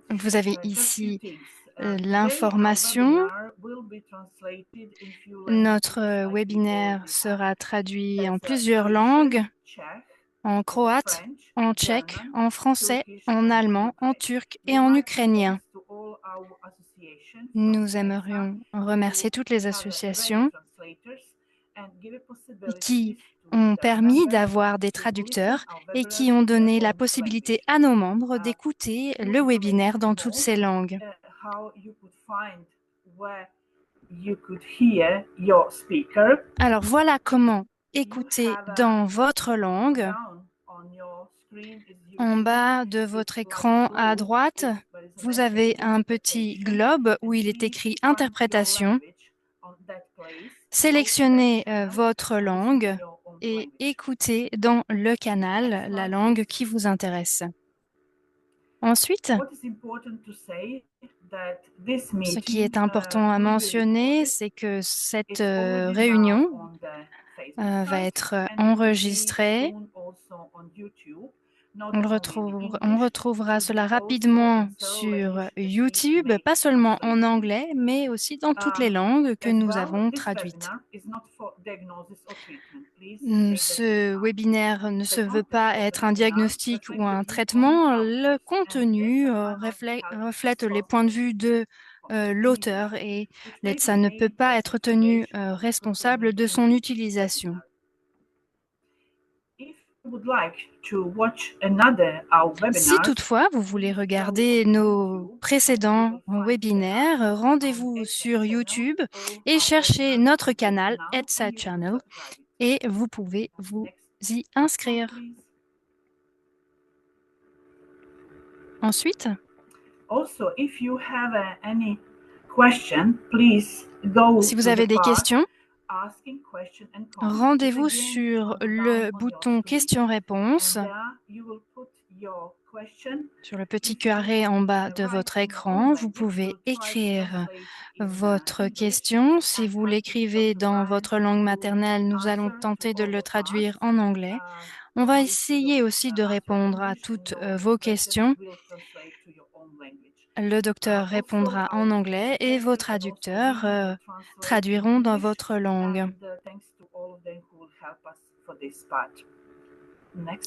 Vous avez ici l'information. Notre webinaire sera traduit en plusieurs langues, en croate, en tchèque, en français, en allemand, en turc et en ukrainien. Nous aimerions remercier toutes les associations qui ont permis d'avoir des traducteurs et qui ont donné la possibilité à nos membres d'écouter le webinaire dans toutes ces langues. Alors voilà comment écouter dans votre langue. En bas de votre écran à droite, vous avez un petit globe où il est écrit « Interprétation ». Sélectionnez votre langue et écoutez dans le canal la langue qui vous intéresse. Ensuite, ce qui est important à mentionner, c'est que cette réunion va être enregistrée. On retrouvera cela rapidement sur YouTube, pas seulement en anglais, mais aussi dans toutes les langues que nous avons traduites. Ce webinaire ne se veut pas être un diagnostic ou un traitement. Le contenu reflète les points de vue de l'auteur et l'ETSA ne peut pas être tenu responsable de son utilisation. Si toutefois vous voulez regarder nos précédents webinaires, rendez-vous sur YouTube et cherchez notre canal ETSA Channel et vous pouvez vous y inscrire. Ensuite, si vous avez des questions, rendez-vous sur le bouton questions-réponses, sur le petit carré en bas de votre écran. Vous pouvez écrire votre question. Si vous l'écrivez dans votre langue maternelle, nous allons tenter de le traduire en anglais. On va essayer aussi de répondre à toutes vos questions. Le docteur répondra en anglais et vos traducteurs traduiront dans votre langue.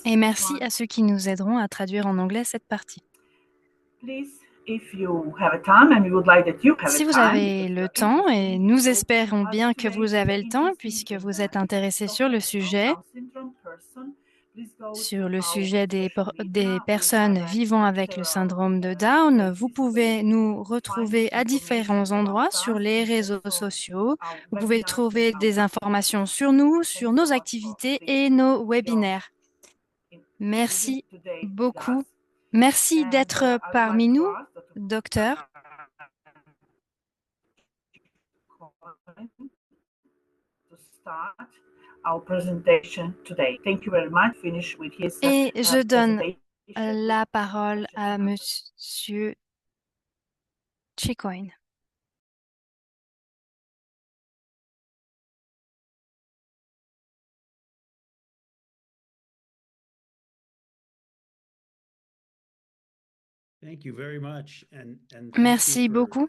Et merci à ceux qui nous aideront à traduire en anglais cette partie. Si vous avez le temps, et nous espérons bien que vous avez le temps puisque vous êtes intéressé sur le sujet des personnes vivant avec le syndrome de Down, vous pouvez nous retrouver à différents endroits sur les réseaux sociaux. Vous pouvez trouver des informations sur nous, sur nos activités et nos webinaires. Merci beaucoup. Merci d'être parmi nous, docteur. Et je donne la parole à Monsieur Chicoine. Merci beaucoup.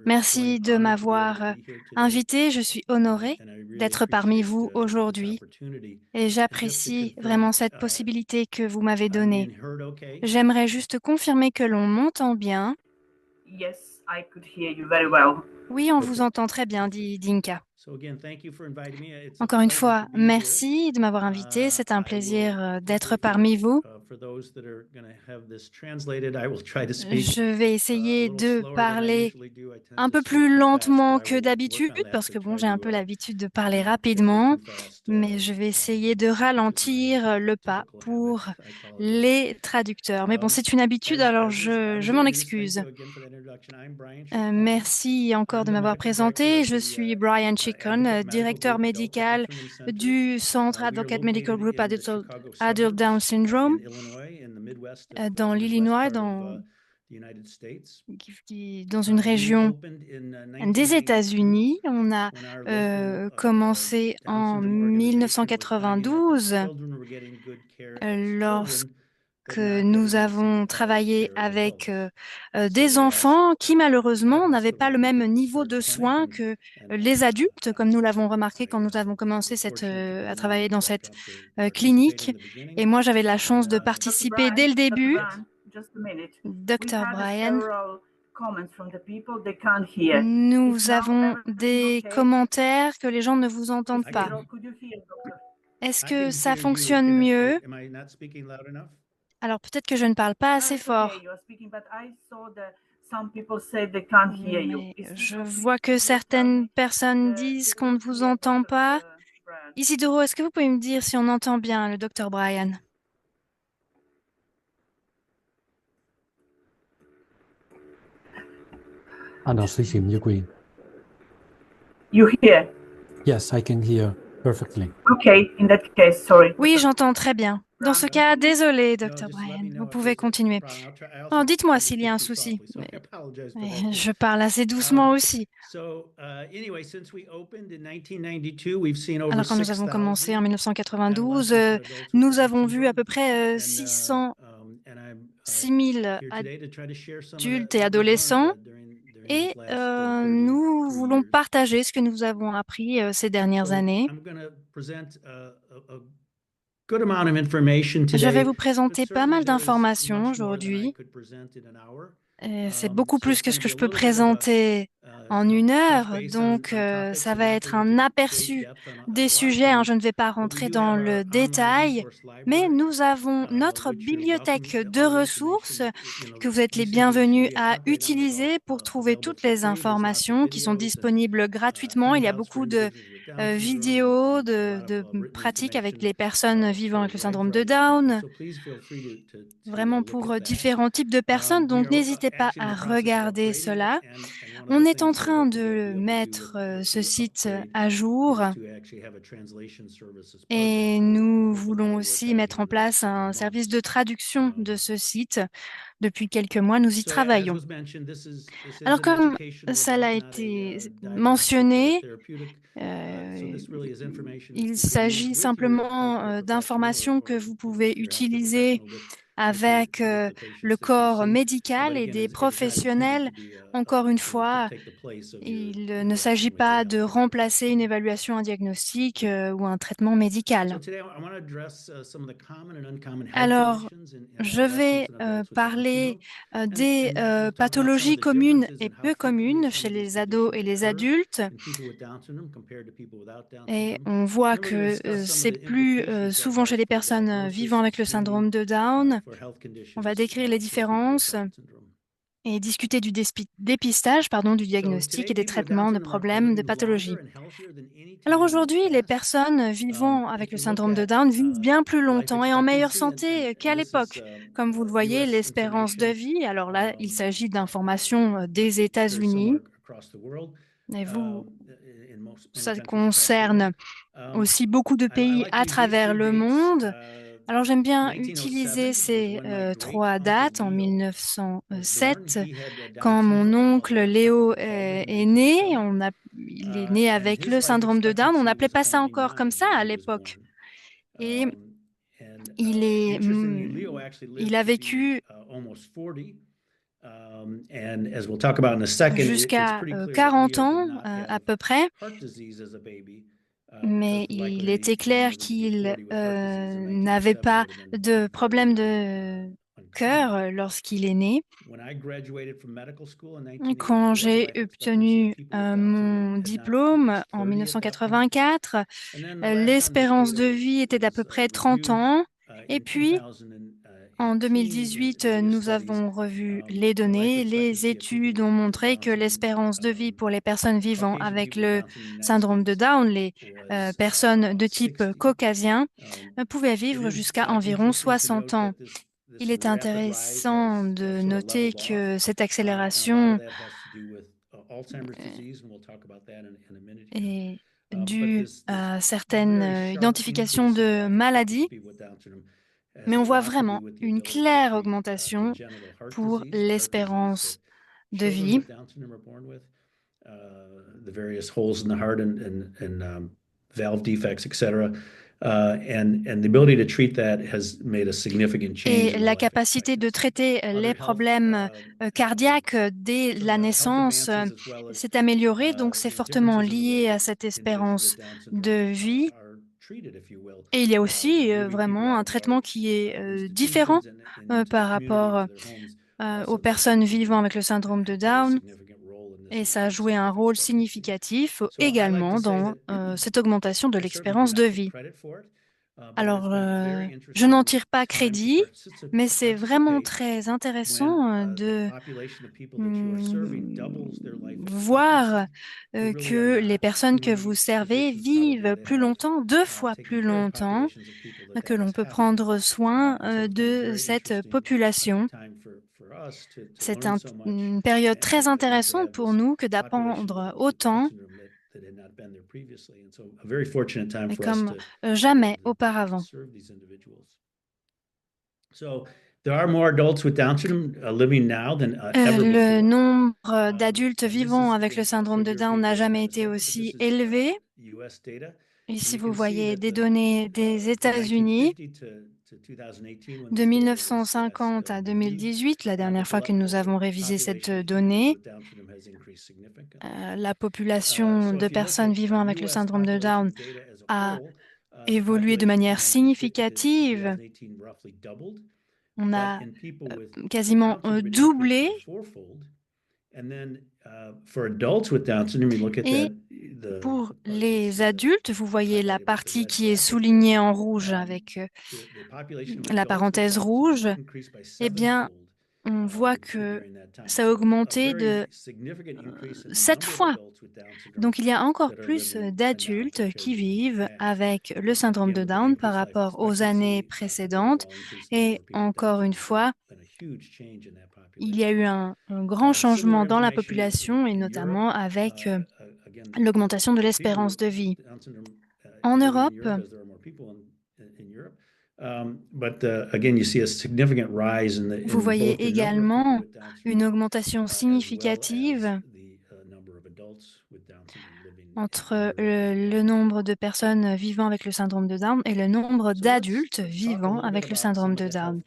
Merci de m'avoir invité. Je suis honorée d'être parmi vous aujourd'hui et j'apprécie vraiment cette possibilité que vous m'avez donnée. J'aimerais juste confirmer que l'on m'entend bien. Oui, on vous entend très bien, dit Dinka. Encore une fois, merci de m'avoir invité. C'est un plaisir d'être parmi vous. Je vais essayer de parler un peu plus lentement que d'habitude parce que bon, j'ai un peu l'habitude de parler rapidement, mais je vais essayer de ralentir le pas pour les traducteurs. Mais bon, c'est une habitude, alors je m'en excuse. Merci encore de m'avoir présenté. Je suis Brian Chicon, directeur médical du Centre Advocate Medical Group Adult Down Syndrome dans l'Illinois, dans une région des États-Unis. On a commencé en 1992 que nous avons travaillé avec des enfants qui malheureusement n'avaient pas le même niveau de soins que les adultes, comme nous l'avons remarqué quand nous avons commencé à travailler dans cette clinique. Et moi, j'avais la chance de participer dès le début. Dr. Brian, nous avons des commentaires que les gens ne vous entendent pas. Est-ce que ça fonctionne mieux? Alors peut-être que je ne parle pas assez fort. Mais je vois que certaines personnes disent qu'on ne vous entend pas. Isidoro, est-ce que vous pouvez me dire si on entend bien le docteur Brian? Ana Sushim Ukraine. You hear? Yes, I can hear perfectly. Okay, in that case, sorry. Oui, j'entends très bien. Dans ce cas, désolé, docteur Brian. Vous pouvez continuer. Oh, dites-moi s'il y a un souci. Mais je parle assez doucement aussi. Alors, quand nous avons commencé en 1992, nous avons vu à peu près 6 000 adultes et adolescents et nous voulons partager ce que nous avons appris ces dernières années. Je vais vous présenter pas mal d'informations aujourd'hui. C'est beaucoup plus que ce que je peux présenter en 1 heure, donc ça va être un aperçu des sujets, hein. Je ne vais pas rentrer dans le détail, mais nous avons notre bibliothèque de ressources que vous êtes les bienvenus à utiliser pour trouver toutes les informations qui sont disponibles gratuitement. Il y a beaucoup de vidéos, de pratiques avec les personnes vivant avec le syndrome de Down, vraiment pour différents types de personnes, donc n'hésitez pas à regarder cela. On est en train de mettre ce site à jour et nous voulons aussi mettre en place un service de traduction de ce site. Depuis quelques mois, nous y travaillons. Alors, comme ça a été mentionné, il s'agit simplement d'informations que vous pouvez utiliser avec le corps médical et des professionnels. Encore une fois, il ne s'agit pas de remplacer une évaluation, un diagnostic ou un traitement médical. Alors, je vais parler des pathologies communes et peu communes chez les ados et les adultes. Et on voit que c'est plus souvent chez les personnes vivant avec le syndrome de Down. On va décrire les différences et discuter du dépistage, du diagnostic et des traitements de problèmes de pathologie. Alors aujourd'hui, les personnes vivant avec le syndrome de Down vivent bien plus longtemps et en meilleure santé qu'à l'époque. Comme vous le voyez, l'espérance de vie, alors là, il s'agit d'informations des États-Unis. Et ça concerne aussi beaucoup de pays à travers le monde. Alors j'aime bien utiliser ces 3 dates. En 1907, quand mon oncle Léo est né, il est né avec le syndrome de Down. On n'appelait pas ça encore comme ça à l'époque. Et il a vécu jusqu'à 40 ans à peu près. Mais il était clair qu'il n'avait pas de problème de cœur lorsqu'il est né. Quand j'ai obtenu mon diplôme en 1984, l'espérance de vie était d'à peu près 30 ans. Et puis, en 2018, nous avons revu les données. Les études ont montré que l'espérance de vie pour les personnes vivant avec le syndrome de Down, les personnes de type caucasien, pouvaient vivre jusqu'à environ 60 ans. Il est intéressant de noter que cette accélération est due à certaines identifications de maladies, mais on voit vraiment une claire augmentation pour l'espérance de vie. valve defects, etc. And the ability to treat that has made a significant change Et in the la life capacité de expectancy. traiter les problèmes cardiaques dès la naissance s'est améliorée, donc c'est fortement lié à cette espérance de vie. Et il y a aussi vraiment un traitement qui est différent par rapport aux personnes vivant avec le syndrome de Down. Et ça a joué un rôle significatif également dans cette augmentation de l'espérance de vie. Alors, je n'en tire pas crédit, mais c'est vraiment très intéressant de voir que les personnes que vous servez vivent plus longtemps, 2 fois plus longtemps, que l'on peut prendre soin de cette population. C'est une période très intéressante pour nous que d'apprendre autant comme jamais auparavant. Le nombre d'adultes vivant avec le syndrome de Down n'a jamais été aussi élevé. Ici, vous voyez des données des États-Unis de 1950 à 2018, la dernière fois que nous avons révisé cette donnée. La population de personnes vivant avec le syndrome de Down a évolué de manière significative. On a quasiment doublé. Et pour les adultes, vous voyez la partie qui est soulignée en rouge avec la parenthèse rouge, eh bien, on voit que ça a augmenté de 7 fois. Donc, il y a encore plus d'adultes qui vivent avec le syndrome de Down par rapport aux années précédentes. Et encore une fois, il y a eu un grand changement dans la population et notamment avec l'augmentation de l'espérance de vie. En Europe, vous voyez également une augmentation significative entre le nombre de personnes vivant avec le syndrome de Down et le nombre d'adultes vivant avec le syndrome de Down.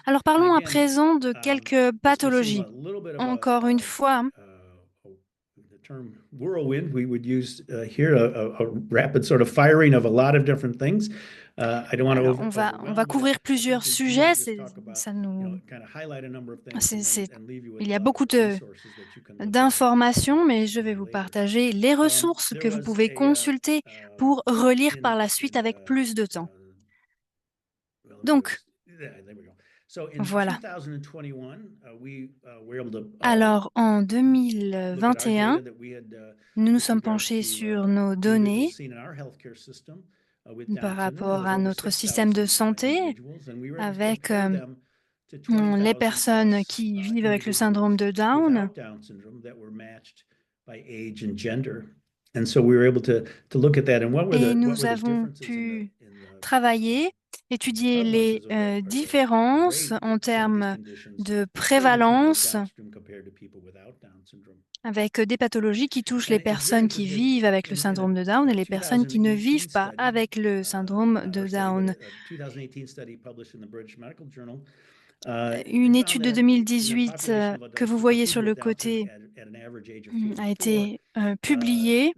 Alors parlons à présent de quelques pathologies. Encore une fois, alors, on va couvrir plusieurs sujets. Il y a beaucoup d'informations, mais je vais vous partager les ressources que vous pouvez consulter pour relire par la suite avec plus de temps. Donc, voilà. Alors, en 2021, nous nous sommes penchés sur nos données par rapport à notre système de santé avec les personnes qui vivent avec le syndrome de Down. Et nous avons pu travailler, étudier les différences en termes de prévalence avec des pathologies qui touchent les personnes qui vivent avec le syndrome de Down et les personnes qui ne vivent pas avec le syndrome de Down. Une étude de 2018 que vous voyez sur le côté a été publiée.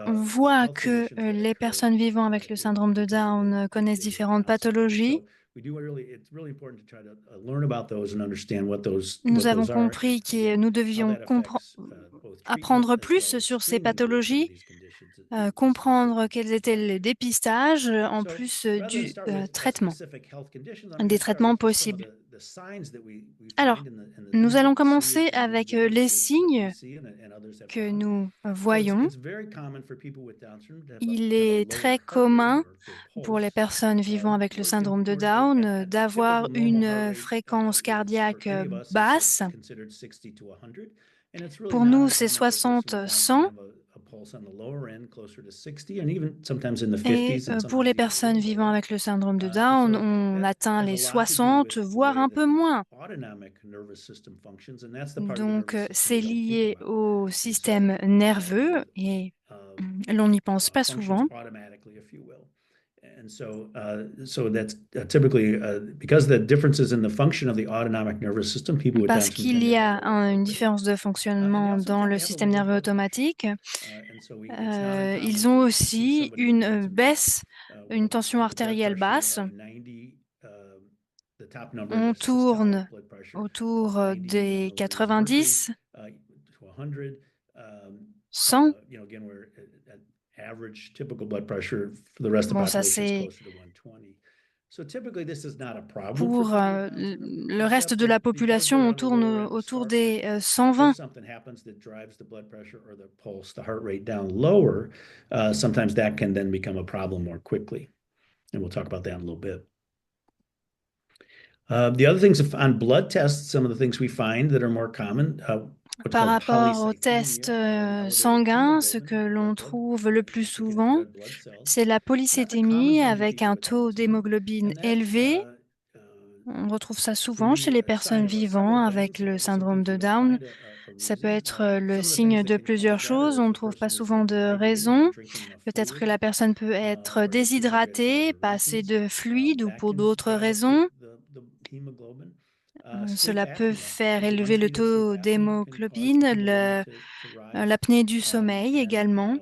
On voit que les personnes vivant avec le syndrome de Down connaissent différentes pathologies. Nous avons compris que nous devions apprendre plus sur ces pathologies, comprendre quels étaient les dépistages en plus du traitement, des traitements possibles. Alors, nous allons commencer avec les signes que nous voyons. Il est très commun pour les personnes vivant avec le syndrome de Down d'avoir une fréquence cardiaque basse. Pour nous, c'est 60-100. Et pour les personnes vivant avec le syndrome de Down, on atteint les 60, voire un peu moins. Donc, c'est lié au système nerveux et l'on n'y pense pas souvent. And so that's typically because the differences in the function of the autonomic nervous system, people with Down Parce syndrome qu'il tend y to a have more une of différence de fonctionnement it. dans le système nerveux automatique. Ils ont aussi une baisse, une tension artérielle basse. On tourne autour des 90, 100. Bon, ça c'est pour le reste de la population, on tourne autour des 120. Sometimes that can then become a problem more quickly. And we'll talk about that in a little bit. The other things on blood tests, some of the things we find that are more common. Par rapport aux tests sanguins, ce que l'on trouve le plus souvent, c'est la polycétémie avec un taux d'hémoglobine élevé. On retrouve ça souvent chez les personnes vivant avec le syndrome de Down. Ça peut être le signe de plusieurs choses. On ne trouve pas souvent de raison. Peut-être que la personne peut être déshydratée, pas assez de fluide ou pour d'autres raisons. Cela peut faire élever le taux d'hémoglobine, l'apnée du sommeil également.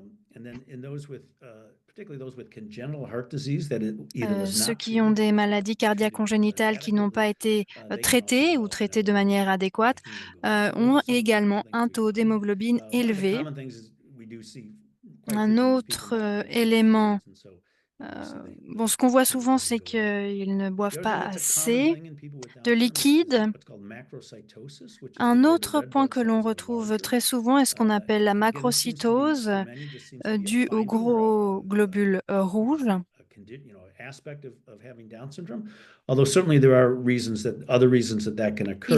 Ceux qui ont des maladies cardiaques congénitales qui n'ont pas été traitées ou traitées de manière adéquate ont également un taux d'hémoglobine élevé. Un autre élément, ce qu'on voit souvent, c'est qu'ils ne boivent pas assez de liquide. Un autre point que l'on retrouve très souvent est ce qu'on appelle la macrocytose, due aux gros globules rouges. Il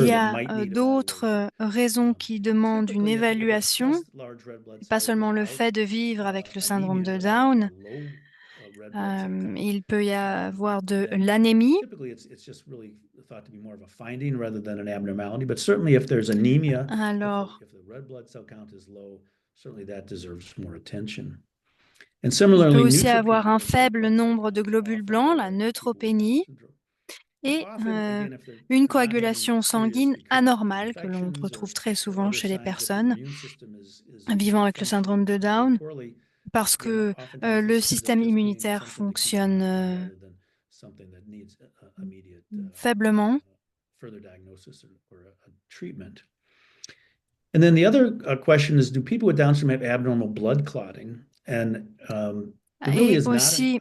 y a d'autres raisons qui demandent une évaluation, pas seulement le fait de vivre avec le syndrome de Down. Il peut y avoir de l'anémie. Alors, il peut aussi avoir un faible nombre de globules blancs, la neutropénie, et une coagulation sanguine anormale que l'on retrouve très souvent chez les personnes vivant avec le syndrome de Down, parce que le système immunitaire fonctionne faiblement. And then the other question is, do people with Down syndrome have abnormal blood clotting? And Et aussi,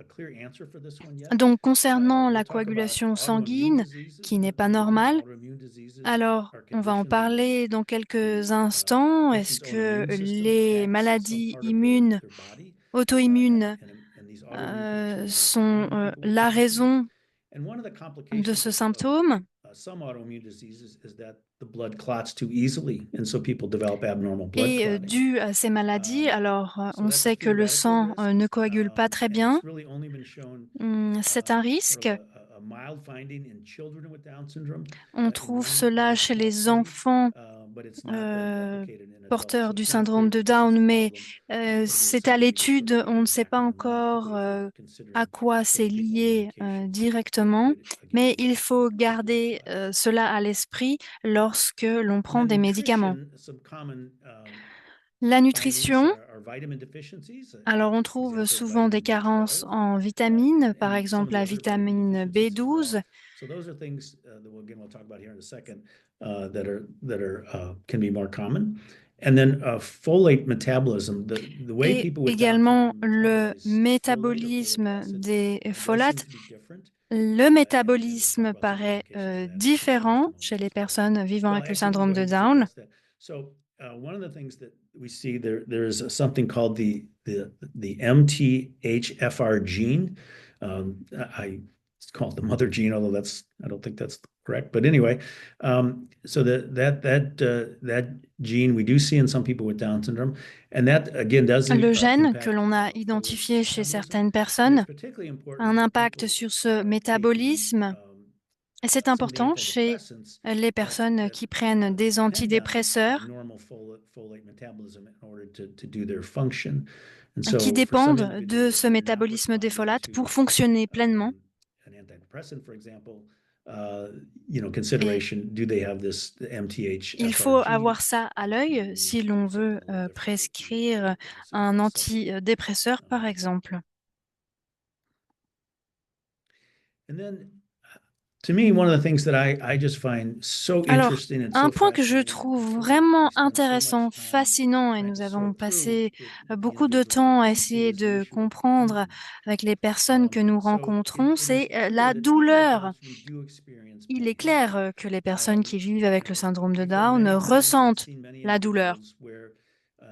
donc concernant la coagulation sanguine, qui n'est pas normale, alors on va en parler dans quelques instants. Est-ce que les maladies immunes, auto-immunes, sont la raison de ce symptôme? Et dû à ces maladies, alors on sait que le sang ne coagule pas très bien. C'est un risque. On trouve cela chez les enfants porteurs du syndrome de Down, mais c'est à l'étude, on ne sait pas encore à quoi c'est lié directement, mais il faut garder cela à l'esprit lorsque l'on prend des médicaments. La nutrition, alors on trouve souvent des carences en vitamines, par exemple la vitamine B12. Et également le métabolisme des folates. Le métabolisme paraît différent chez les personnes vivant avec le syndrome de Down. One of the things that we see there is something called the MTHFR gene. It's called the mother gene, although I don't think that's correct? But anyway, so that gene we do see in some people with Down syndrome, and that again does Le gène que impact l'on a folate identifié chez metabolism. certaines And it's personnes particularly a important un in impact people sur ce taking métabolisme et c'est some of the important chez antidepressants les personnes qui prennent des depend on antidépresseurs normal folate metabolism in order to do their function. And so qui for some dépendent individuals, de if ce they're not métabolisme des responding folates to pour fonctionner pleinement. an antidepressant, for example, Et consideration, do they have this MTHFR il faut gene? avoir ça à l'œil si l'on veut prescrire un antidépresseur, par exemple. And then, to me, one of the things that I just find so Alors, interesting and un so point que je fascinating, trouve because vraiment we spend so intéressant, much time fascinant, et trying nous to avons sort through passé with the beaucoup de individuals temps we à meet, essayer is the de issue of comprendre pain. avec les personnes que nous So rencontrons, c'est it's clear la that people with douleur. Down syndrome do experience Il est pain. clair que les personnes qui vivent avec le syndrome de We've heard Down many times, I've ressentent seen many la douleur. individuals where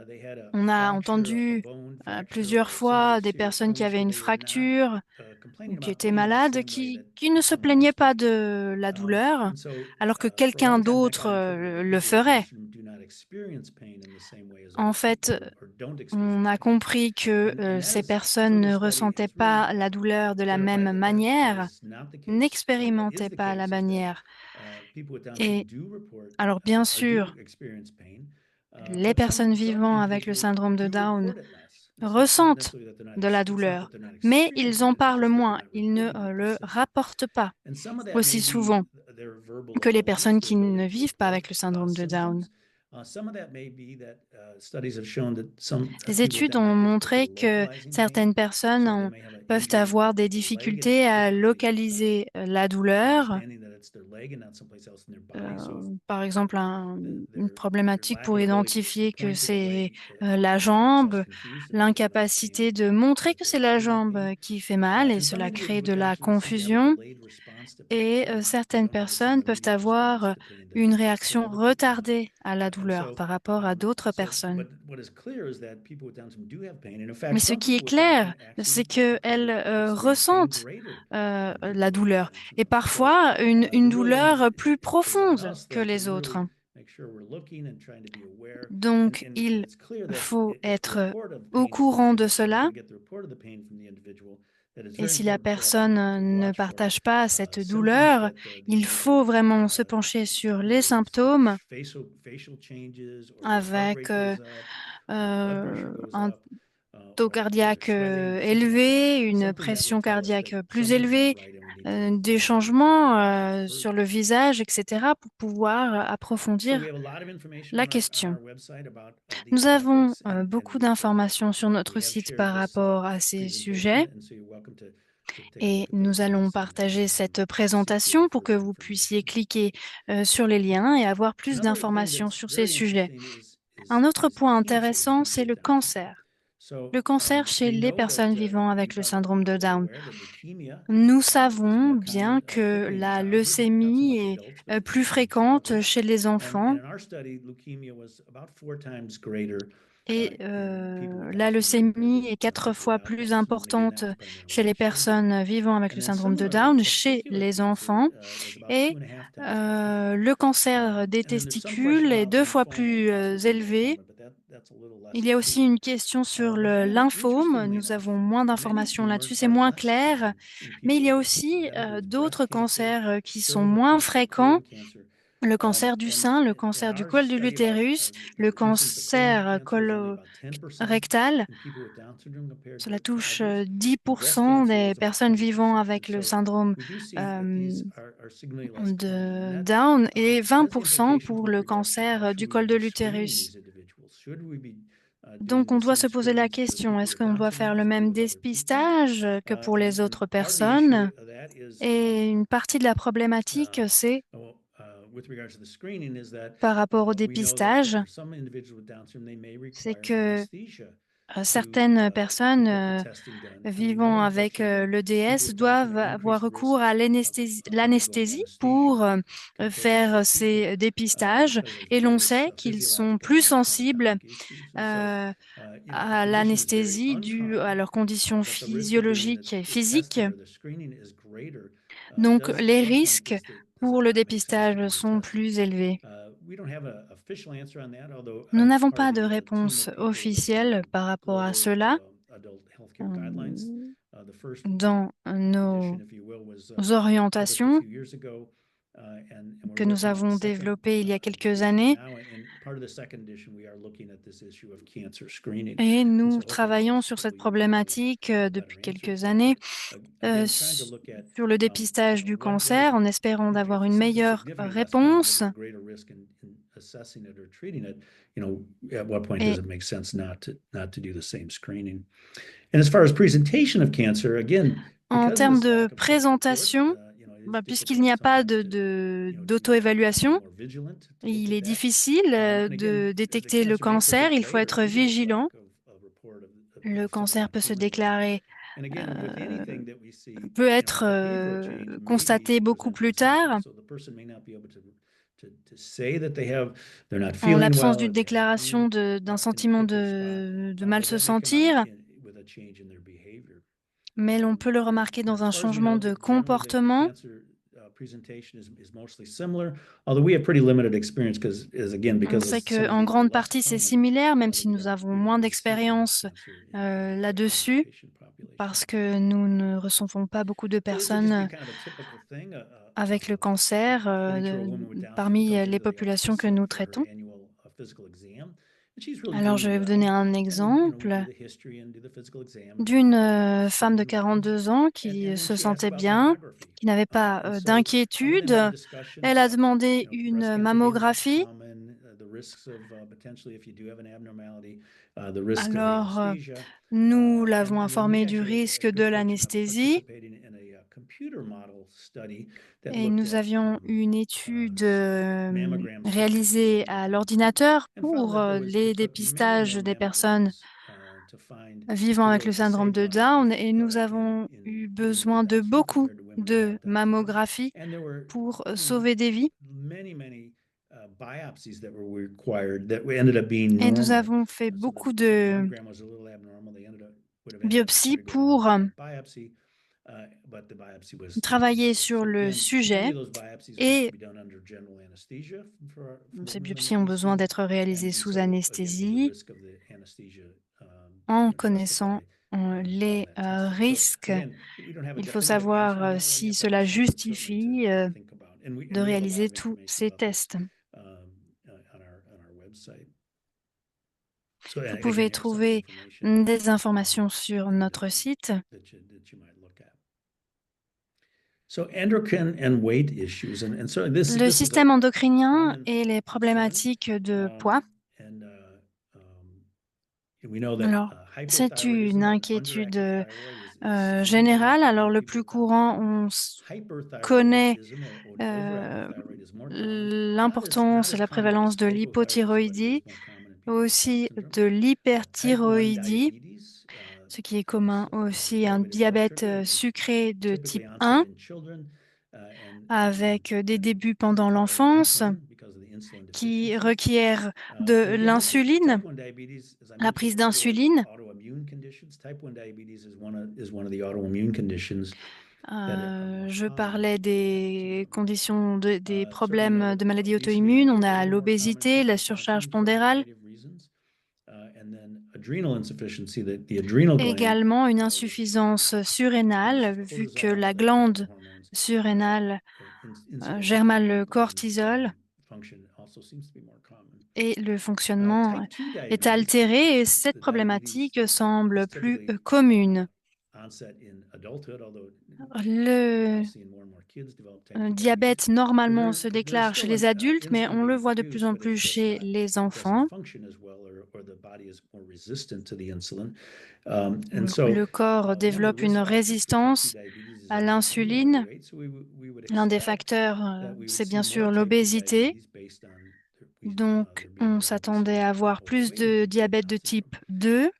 they had a On a fracture, a entendu bone fracture, plusieurs or some other fois des serious personnes qui illness avaient where une they were not fracture complaining ou qui about étaient pain in the malades, same way that qui ne se someone else plaignaient pas might. de la douleur, And so alors que for a quelqu'un long time, that d'autre got interpreted that le people with Down ferait. syndrome do not experience pain in the same way as En other fait, people, or don't experience on a pain. compris que And that ces is personnes further ne study ressentaient has really pas la douleur de la clarified même that that manière, is not the case. What is n'expérimentaient the pas la case is that manière. people with Down syndrome Et do report alors, bien or do sûr, experience pain, les but personnes some vivant avec le individuals syndrome de do Down report it less. It's not ressentent necessarily that they're not de la it's not douleur, that they're not mais ils experiencing en it, it's parlent just that they're moins, not ils ne reporting it the le same. rapportent pas And some of that may aussi be souvent their verbal que les abilities, personnes their qui ability ne to vivent pas report avec le syndrome de Down. symptoms. Some of that may be that studies have shown that some Les people with études Down ont have difficulty montré que localizing pain. certaines personnes So they may have an peuvent injury avoir des in their leg and difficultés have à difficulty localiser la douleur. understanding that it's their leg and not someplace else in their body. So Par exemple, une their problématique lack pour of ability to identifier que point to the c'est leg la makes us jambe, confused about whether that's pain l'incapacité de montrer que they're c'est la feeling jambe pain. qui fait mal et And some cela individuals crée with de Down la syndrome seem to have a confusion. delayed response to pain. Et So they certaines don't have the same personnes peuvent immediate response avoir to pain une that réaction other people have. retardée à la And douleur so, par rapport à d'autres personnes. but what is clear is that people with Down syndrome do have pain. And in fact, Mais ce some qui est people with Down clair, syndrome actually c'est qu'elles experience pain ressentent greater than la people without douleur Down et syndrome. So parfois une really, douleur plus they want profonde us que to les autres. really make sure we're looking and trying to be aware. Donc, And il it's clear that faut if the être report of au pain is courant de different, we're not cela. going to get the report of the pain from the individual. That it's Et very si la important for us to personne ne watch for partage pas cette symptoms douleur, that the il faut individual vraiment se pencher sur les whether it's symptômes facial changes or their heart avec rate goes up, their blood pressure goes un up, taux or they're cardiaque sweating or something like élevé, that. une Something that would pression tell us that cardiaque plus something's not élevée, right and we need des to look into changements it sur further. le visage, etc., pour pouvoir So we approfondir have a lot of information la on question. our website about Nous these avons topics, and beaucoup d'informations sur notre we have site shared par this rapport à ces presentation, sujets and so you're welcome to take a et look at nous those allons links partager cette see if there's présentation pour que further vous puissiez information. cliquer sur les liens et avoir plus Another thing d'informations that's sur ces very sujets. interesting Un autre is point cancer in intéressant, people c'est with le Down syndrome. cancer. So Le cancer chez we les know that personnes vivant we avec le probably syndrome de people are Down. aware that leukemia Nous is savons more bien common, que particularly in la childhood, not so leucémie much est adults, but plus in fréquente childhood. chez les And enfants in our study, leukemia was about 4 times greater et in people with Down la syndrome compared leucémie est to 4 people fois without plus Down syndrome. Again, importante that was primarily chez in les children. personnes vivant avec And le then syndrome de similarly, Down, chez testicular les cancer enfants was about et 2.5 times greater. le cancer des And then there's some question testicules est about 2 fois lymphoma plus possibly being more élevé. common, but that's a little less Il y a aussi clear. une question sur But le then, lymphome. interestingly Nous enough, avons moins many d'informations là-dessus, tumors c'est are moins less clair. common in Mais il people y a with Down syndrome. aussi That includes breast d'autres cancer, cancers qui sont cervical moins cancer, fréquents. colon cancer. Le cancer du And sein, le in cancer du our col de study, about l'utérus, the le incidence of colon cancer cancer is only about 10% colorectal. in people with Down syndrome compared Cela to touche others. And breast 10% cancer des is about personnes 20%. vivant And avec le so syndrome we do see that euh, these are significantly less common. And de that Down et has the 20% implications pour with le regards to how cancer should du we col de be screening l'utérus. these individuals? Should we be doing Donc, on the doit same se poser la screening for question, people est-ce with qu'on Down doit syndrome faire le as we do même with other people? dépistage que pour les And autres part of the issue personnes? of that is Et une partie de la problématique, c'est with regards to the screening is that par rapport au we know that dépistage, for some individuals with Down syndrome, they may c'est require que anesthesia certaines to get the personnes testing done. And we know, vivant avec unfortunately, that people l'EDS with Down doivent syndrome have avoir increased recours à risks of undergoing l'anesthésie anesthesia pour compared to faire other people ces dépistages. because of Et l'on various sait qu'ils sont physiological plus and sensibles anatomic issues. And so, if the à condition is very l'anesthésie due à uncommon, leurs conditions but the risk of doing physiologiques et the testing physiques. or the screening is greater, Donc, does les sometimes risques push pour le dépistage sont plus élevés. We don't have an official answer on that, although Nous I'm n'avons part pas of de the team réponse of people with officielle par rapport à global cela. adult healthcare guidelines. The first Dans edition, nos if you will, was published a orientations few years ago, and we're que nous working on the avons second développées il y a quelques edition années, now. And part of the second edition, we are looking at this issue of cancer screening. et And nous so hopefully in the travaillons next sur cette couple of years, we'll problématique have a depuis better answer quelques to that. années Again, trying to look at sur le dépistage du cancer, en espérant if d'avoir une something meilleure significant less common, but réponse. there's a greater risk in assessing it or treating it, at what point Et does it make sense not to do the same screening? And as far as presentation of cancer, again, en because of termes this de lack of self-report, présentation, it's puisqu'il n'y a difficult pas sometimes d'auto-évaluation, more vigilant to look il at est that. difficile And de again, the détecter le cancer may cancer. present Il faut later, être even with vigilant. lack of report of Le someone cancer not peut se feeling well. déclarer, And again, with anything that we see, peut être behavioral change may constaté beaucoup present plus with symptoms. tard. So the person may not be able to say that they're not En feeling l'absence well, d'une or they have déclaration pain, d'un and sentiment quickly spot, de mal but se that may come sentir, out with a change in their behavior. mais l'on peut le remarquer And dans as un far as we changement know, de generally comportement. the cancer presentation is mostly similar, although we have pretty limited experience because On of sait some of qu'en these are grande less partie, c'est common, similaire, même that si nous avons moins really see d'expérience cancer in là-dessus, patient population. parce que nous ne recevons pas beaucoup de So this would just be personnes kind of a typical thing, avec le cancer according to a woman with Down syndrome parmi comes les into the populations office que nous for her traitons. annual physical exam, and she's really Alors, je doing vais vous donner well. un And we exemple do the history and do the physical exam. d'une She's femme de doing well. 42 ans And qui then se she asked sentait about bien, mammography. qui n'avait pas And so we then d'inquiétude. have a discussion Elle a about, demandé breast une cancer being mammographie. common, the risks of potentially if you do have an abnormality, the risk of the Alors, anesthesia. nous l'avons And then we informée du actually had risque the de good fortune of l'anesthésie participating in a computer model study that et looked nous at avions une étude mammograms réalisée à l'ordinateur and found pour that there les it took many dépistages more des personnes mammograms to find vivant to avec le really syndrome save de lives Down et nous in avons eu women with besoin de Down syndrome beaucoup compared to women de without Down syndrome. mammographies And there were pour sauver des vies. many biopsies that were required that ended up being Et nous normal. avons fait So beaucoup the de mammogram was a little abnormal. They would have ended up biopsies undergoing pour a biopsy, but the biopsy was travailler normal. sur So le again, many sujet of those biopsies have et to be done under general anesthesia for ces women biopsies ont with besoin DCD. d'être réalisées And sous so again, with the anesthésie risk of the anesthesia en connaissant justified les all that testing. So risques. again, we don't have a Il faut definitive answer savoir on that one si yet, but cela it's something certainly justifie to think about. And we de have a lot réaliser of tous information ces about this, tests. on our website. So, Vous again, pouvez you have some of the trouver information, des informations sur notre that site. you might look at. So endocrine and weight issues, and so Le this is système a endocrinien common et les concern. problématiques de poids. And we know that Alors, c'est hypothyroidism une or inquiétude underactive thyroid is générale. Alors, le people plus with courant, on connaît hyperthyroidism or overhypothyroid is more common. l'importance et la prévalence de l'hypothyroïdie, aussi de l'hyperthyroïdie, ce qui est commun aussi un diabète sucré de type 1 avec des débuts pendant l'enfance qui requièrent de l'insuline, la prise d'insuline. Je parlais des conditions, des problèmes de maladies auto-immunes. On a l'obésité, la surcharge pondérale. Également une insuffisance surrénale, vu que la glande surrénale gère mal le cortisol et le fonctionnement est altéré et cette problématique semble plus commune. Le diabète normalement se déclare chez les adultes, mais on le voit de plus en plus chez les enfants. Le corps développe une résistance à l'insuline. L'un des facteurs, c'est bien sûr l'obésité. Donc, on s'attendait à avoir plus de diabète de type 2.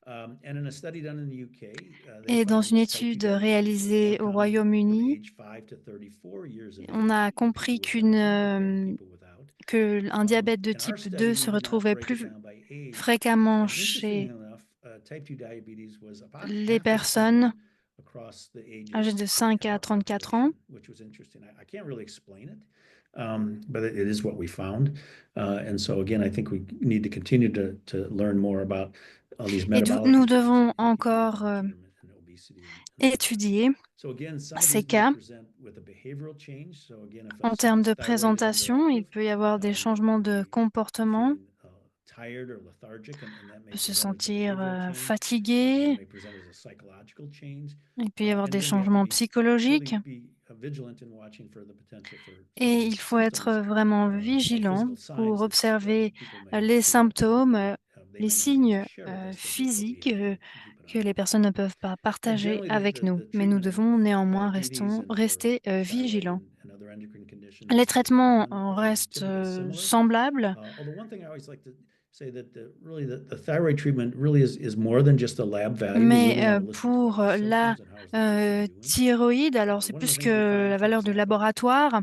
Et dans une étude réalisée au Royaume-Uni, on a compris qu'un diabète de type 2 se retrouvait plus fréquemment chez les personnes âgés de 5 à 34 ans. which was interesting. I can't really explain it, but it is what we found. And so again, I think we need to continue to learn more about all these Et metabolic nous issues devons that people encore have and obesity and so étudier so again, some of ces these may cas. present with a behavioral change. So again, if En termes someone's de thyroid is présentation, il underactive, peut y avoir des changements they de may comportement. feeling tired or lethargic, and that On may peut se present as a sentir behavioral change. Again, fatigué. it may present as a psychological change. Il peut y avoir And des again, we have to changements be psychologiques. really be vigilant in watching for the potential for some Et of il these faut être symptoms, vraiment or vigilant physical pour signs observer that people may les feel like symptômes, they les may not be able to signes share with us, but we physiques have to keep an que eye les on. personnes ne peuvent pas And partager generally, avec nous. the Mais nous treatment devons for néanmoins diabetes and for rester thyroid vigilants. and other endocrine conditions Les is traitements common, restent typically similar. semblables, Although one thing I always like to say that really the thyroid treatment really is more than just a lab value. We mais really want to listen to pour all the la symptoms and how is the person doing. thyroïde, alors c'est One of the plus things we que found, la for valeur de example, laboratoire.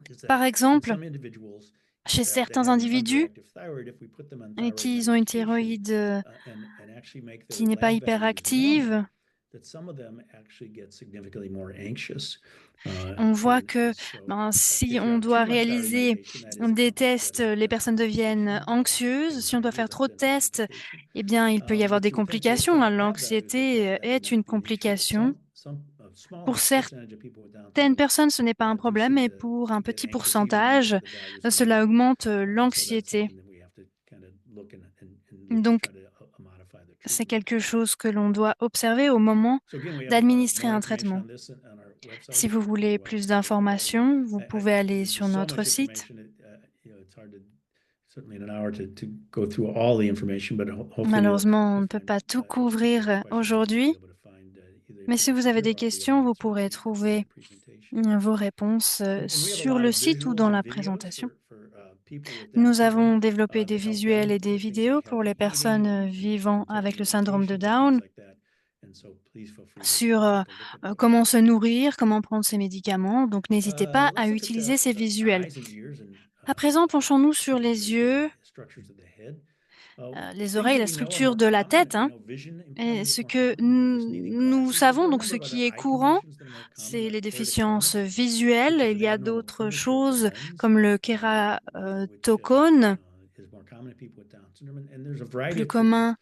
is that Par in exemple, some individuals chez that certains have an individus underactive thyroid, if we put them on et thyroid qui ont une medication thyroïde and actually make qui their n'est pas lab values normal, hyperactive, that some of them actually get significantly more anxious. on voit And que so si if you on have too doit much thyroid réaliser medication, that is a des complex tests, les personnes deviennent anxieuses. Si on doit anxiety faire is trop de often a tests, complication. eh bien, il peut y avoir But des you would think based on complications, the hein. lab values L'anxiété that would est not une be an issue, but complication. a small Pour percentage of people with Down certaines syndrome personnes, ce n'est pas un do problème, seem mais to pour un get petit anxious even when pourcentage, the values are cela normal. augmente So that's l'anxiété. something that we have to kind of look and Donc, try to modify the c'est treatment. quelque chose que l'on doit observer au moment So again, we have d'administrer more un information traitement. on this on our website. Si vous Our voulez plus website. d'informations, vous I- pouvez aller there's sur just so notre much site. information, it's hard to certainly in an hour to go through all the information, but hopefully Malheureusement, on you'll ne peut find, pas tout if you have couvrir questions, aujourd'hui, you'll be able to find either mais si vous avez here des or the questions, vous answers pourrez in trouver the presentation. vos réponses And we have a sur lot le of site ou visuals dans and la videos présentation. for people with Down Nous syndrome avons développé des that help visuels them et des with things vidéos like pour les healthy eating personnes vivant and avec taking le syndrome de medications and things Down like that. And so please feel free to sur take a look at those. comment se nourrir, comment prendre ses médicaments. Donc, n'hésitez pas à Let's look at utiliser ces the visuels. eyes and ears and À présent, penchons-nous sur excuse me, les yeux, structures of the head. les Things oreilles, that la we know are structure more de la common, tête, hein. vision Et impairment is ce more que common, just needing nous glasses, but there savons, are a donc number ce of other qui est eye courant, conditions that are more common, c'est les déficiences keratoconus, visuelles. which is Il an y a abnormal d'autres curvature of the choses lens, comme le which kératocone, is more common in people with Down syndrome. And there's a variety plus of treatments. commun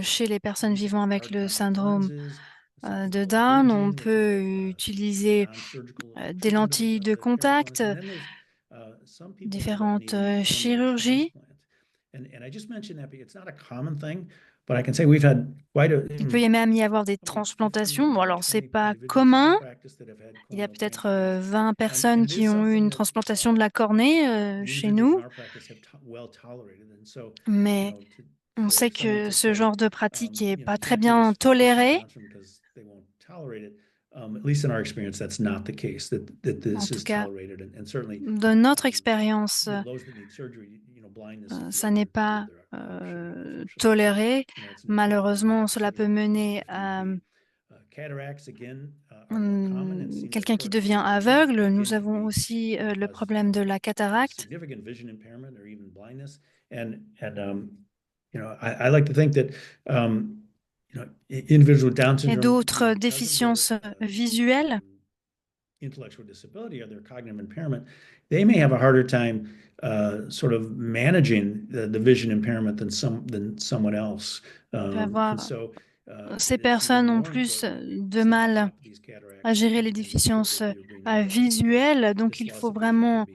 chez les personnes Use of vivant avec hard le contact syndrome lenses, something de called Down. On bridging, which is peut a utiliser non-surgical des treatment lentilles of de the keratoconus. contact, And then there's some people end up différentes needing bone marrow chirurgies. transplant. And I just mentioned that because it's not a common thing, but I can say we've had quite a Il peut y même y avoir des probably 15 transplantations. or Bon, maybe alors, c'est 20 pas individuals in commun. our practice that have had Il y a corneal peut-être transplants. 20 personnes And it is qui ont eu something une that transplantation de la cornée the chez individuals in nous, our practice have well tolerated. And so, mais on for sait someone que to ce say, genre de pratique est pas you très can't treat bien a person with toléré. Down syndrome because they won't tolerate it. At least in our experience, that's not the case. That En this tout is cas, tolerated, and certainly de notre expérience, those that need surgery, blindness is ça n'est pas toléré. Malheureusement, cela peut mener à cataracts again are more common and seem to quelqu'un qui occur devient earlier. aveugle. Again, Nous can avons be aussi le cause problème de la cataracte. significant vision impairment or even blindness. And I like to think that individuals with Down Et syndrome, d'autres because of déficiences their visuelles, intellectual disability or their cognitive impairment, they may have a harder time sort of managing the vision impairment than someone else. Ces personnes ont plus de mal à gérer les déficiences visuelles, donc il faut vraiment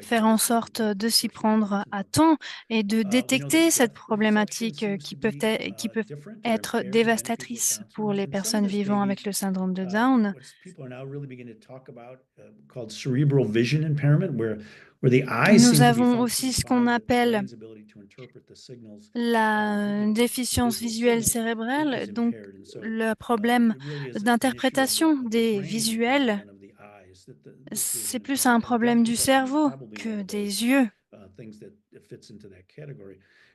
faire en sorte de s'y prendre à temps et de détecter cette problématique qui peut être dévastatrice pour les personnes vivant avec le syndrome de Down. Nous avons aussi ce qu'on appelle la déficience visuelle cérébrale, donc le problème d'interprétation des visuels. C'est plus un problème du cerveau que des yeux.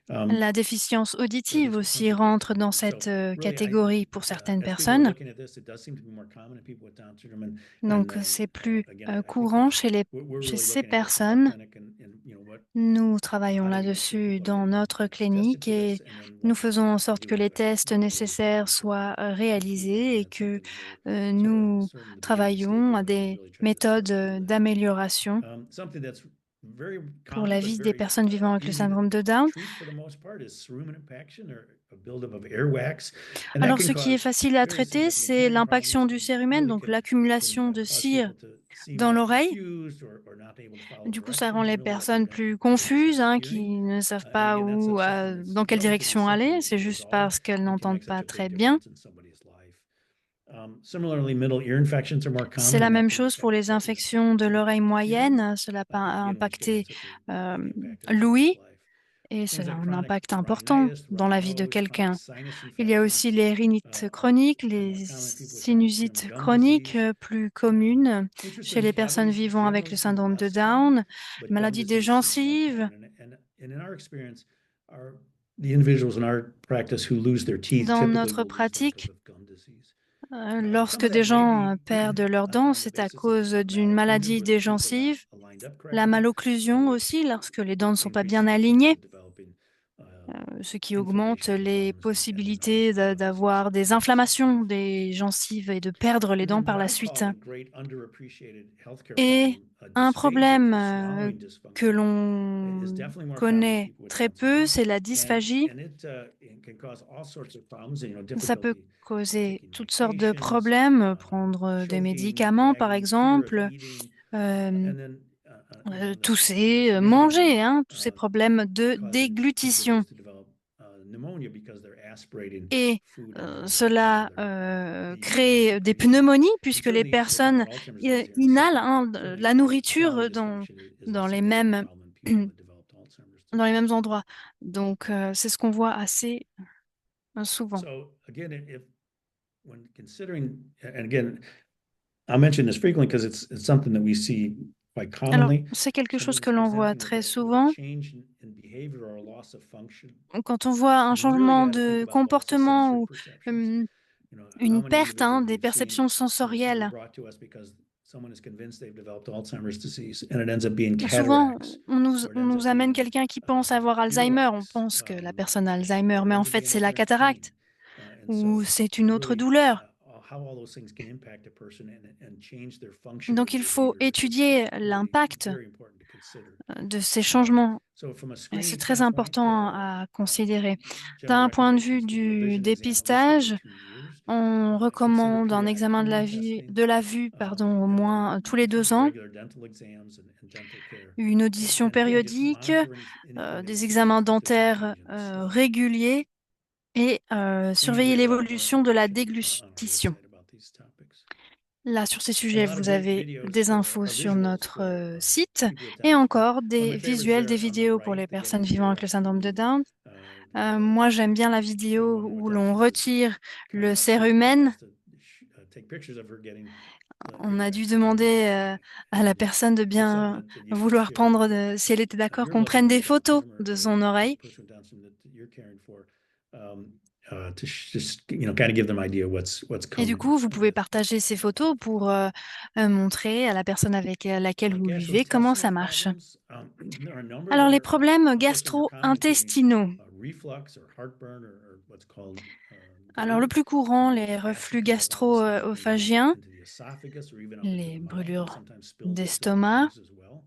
La déficience auditive aussi rentre dans cette catégorie pour certaines as people are personnes. looking at this, it does seem to be more common in people with Down syndrome. Donc, c'est plus Again, I think courant chez we're chez really ces looking at this in our personnes. clinic and what Nous travaillons how to make sure là-dessus people are dans getting notre tested clinique for et this, and then nous what faisons en to sorte do que to les tests really nécessaires improve soient improve réalisés et that que symptom. We're nous certainly the beginning travaillons stages à of des really trying to méthodes do that. d'amélioration Something that's very pour common la but vie des very personnes vivant avec le easy to syndrome de Down. treat for the most part is cerumen impaction or a buildup of airwax, and that Alors, can ce qui est cause facile à very traiter, significant c'est hearing l'impaction problems du and cérumen, really donc can l'accumulation de cause cire people to seem dans more l'oreille. confused or not able to follow Du coup, ça rend directions les and really personnes prevent plus very confuses, sensitive qui hearing. ne savent And pas again, that's something that's dans quelle relatively direction simple aller. to C'est juste resolve parce qu'elles and can n'entendent make such pas a big très bien. difference in somebody's life. Similarly, middle ear infections are more C'est common, la and that même can chose pour les affect infections de l'oreille hearing. moyenne. Cela a Again, once again, impacté such a big impact on somebody's l'ouïe life. et Things cela a like un chronic impact important rhinitis, dans runny la vie de nose, chronic quelqu'un. sinus Il y a aussi infections les rhinites chroniques, are les more common in people with Down syndrome sinusites and gum chroniques disease. plus communes chez les Interestingly, personnes cavities vivant avec generally le seem syndrome de less common, Down, but gum maladie des disease seems more gencives. common. And in our experience, the individuals in our practice who lose their teeth Dans typically notre will lose them because pratique, of gum disease. Some lorsque of des that may gens be perdent leurs dents, on the c'est à basis of cause d'une malocclusion, maladie where the des teeth are not gencives. aligned up La correctly, malocclusion which aussi, lorsque les dents ne sont pas bien increases the chance alignées, of developing ce qui augmente inflammation and les gums and then possibilités gum d'avoir disease. des inflammations des gencives et de perdre les And dents then par what la I suite. call the great underappreciated healthcare Et problem, un dysphagia problème or swallowing que dysfunction, is l'on definitely more common in connaît people with très Down peu, syndrome, c'est la and dysphagie. it can cause all sorts of problems, Ça peut difficulty causer taking toutes sortes de medications, problèmes, prendre des choking, médicaments par gagging, fear of exemple, eating, euh, and then the tousser, significant manger, one tous ces problèmes de causing déglutition. individuals to develop pneumonia because they're aspirating Et food into cela the crée des secretion. pneumonies And puisque les certainly we're talking personnes about Alzheimer's disease here in a inhalent second. la Certainly, swallowing nourriture dysfunction is a dans les significant mêmes, problem in people with developed Alzheimer's dans les disease. mêmes endroits. Donc, c'est ce qu'on voit assez souvent. So again, if when considering, and again, I mention this frequently because it's something that we see quite Alors, commonly. c'est quelque chose Somebody que that's l'on voit presenting très with a souvent. change in behavior or a loss of function. Quand on voit un And we really changement got to think de about loss of comportement sensory ou perceptions. How une many perte individuals des we've seen perceptions who are sensorielles. brought to us because someone is convinced they've developed Alzheimer's disease and it ends up being Souvent, cataracts, or it on ends up nous amène being quelqu'un qui pense avoir Alzheimer. On earwax, pense que la personne a Alzheimer, or it mais en ends up fait, being c'est la chronic pain. cataracte And ou so c'est une autre really douleur. how all those things can impact a person and change their function or Donc, il faut behavior étudier is really l'impact very important to consider. de ces changements. So from a Et c'est screening très standpoint, important à considérer. general D'un point de vue recommendations, keep a du vision exam at least every dépistage, 2 years. on Consider recommande un periodic examen hearing testing, de la vue, pardon, au and moins then tous les 2 ans, regular dental exams and dental care. une audition And again, just périodique, monitor anything that des looks like examens there's a dentaires change in the sleep. réguliers et And you'll surveiller read a lot more l'évolution de la information on our déglutition. website about these topics. Là, sur ces And a sujets, lot of vous great avez videos des infos or sur visuals notre for site people with et Down syndrome. encore One of des my favorites visuels, des there on the vidéos pour les right, the personnes getting vivant avec le earwax syndrome de video. Down. The Moi, j'aime bien la vidéo woman with où Down l'on syndrome retire trying le not to get the cérumen. boss to take pictures of her getting On a dû earwax demander à la and personne de it's bien something that you can vouloir feel prendre, si elle était d'accord, your qu'on loved prenne one des with Down photos syndrome de or son a oreille. person with Down syndrome that you're caring for, to just kind of give them idea what's Et du coming. coup, vous pouvez partager ces photos pour montrer à la personne avec laquelle vous vivez comment ça Gastrointestinal marche. problems. There are a number Alors, that les are problèmes unfortunately more common, including gastro-intestinaux. reflux or heartburn or what's called Alors, le GERD, plus courant, les acid reflux coming up out of the stomach gastro-œsophagiens, into the esophagus or even up into les the mouth, and brûlures sometimes spills into the d'estomac. lungs as well.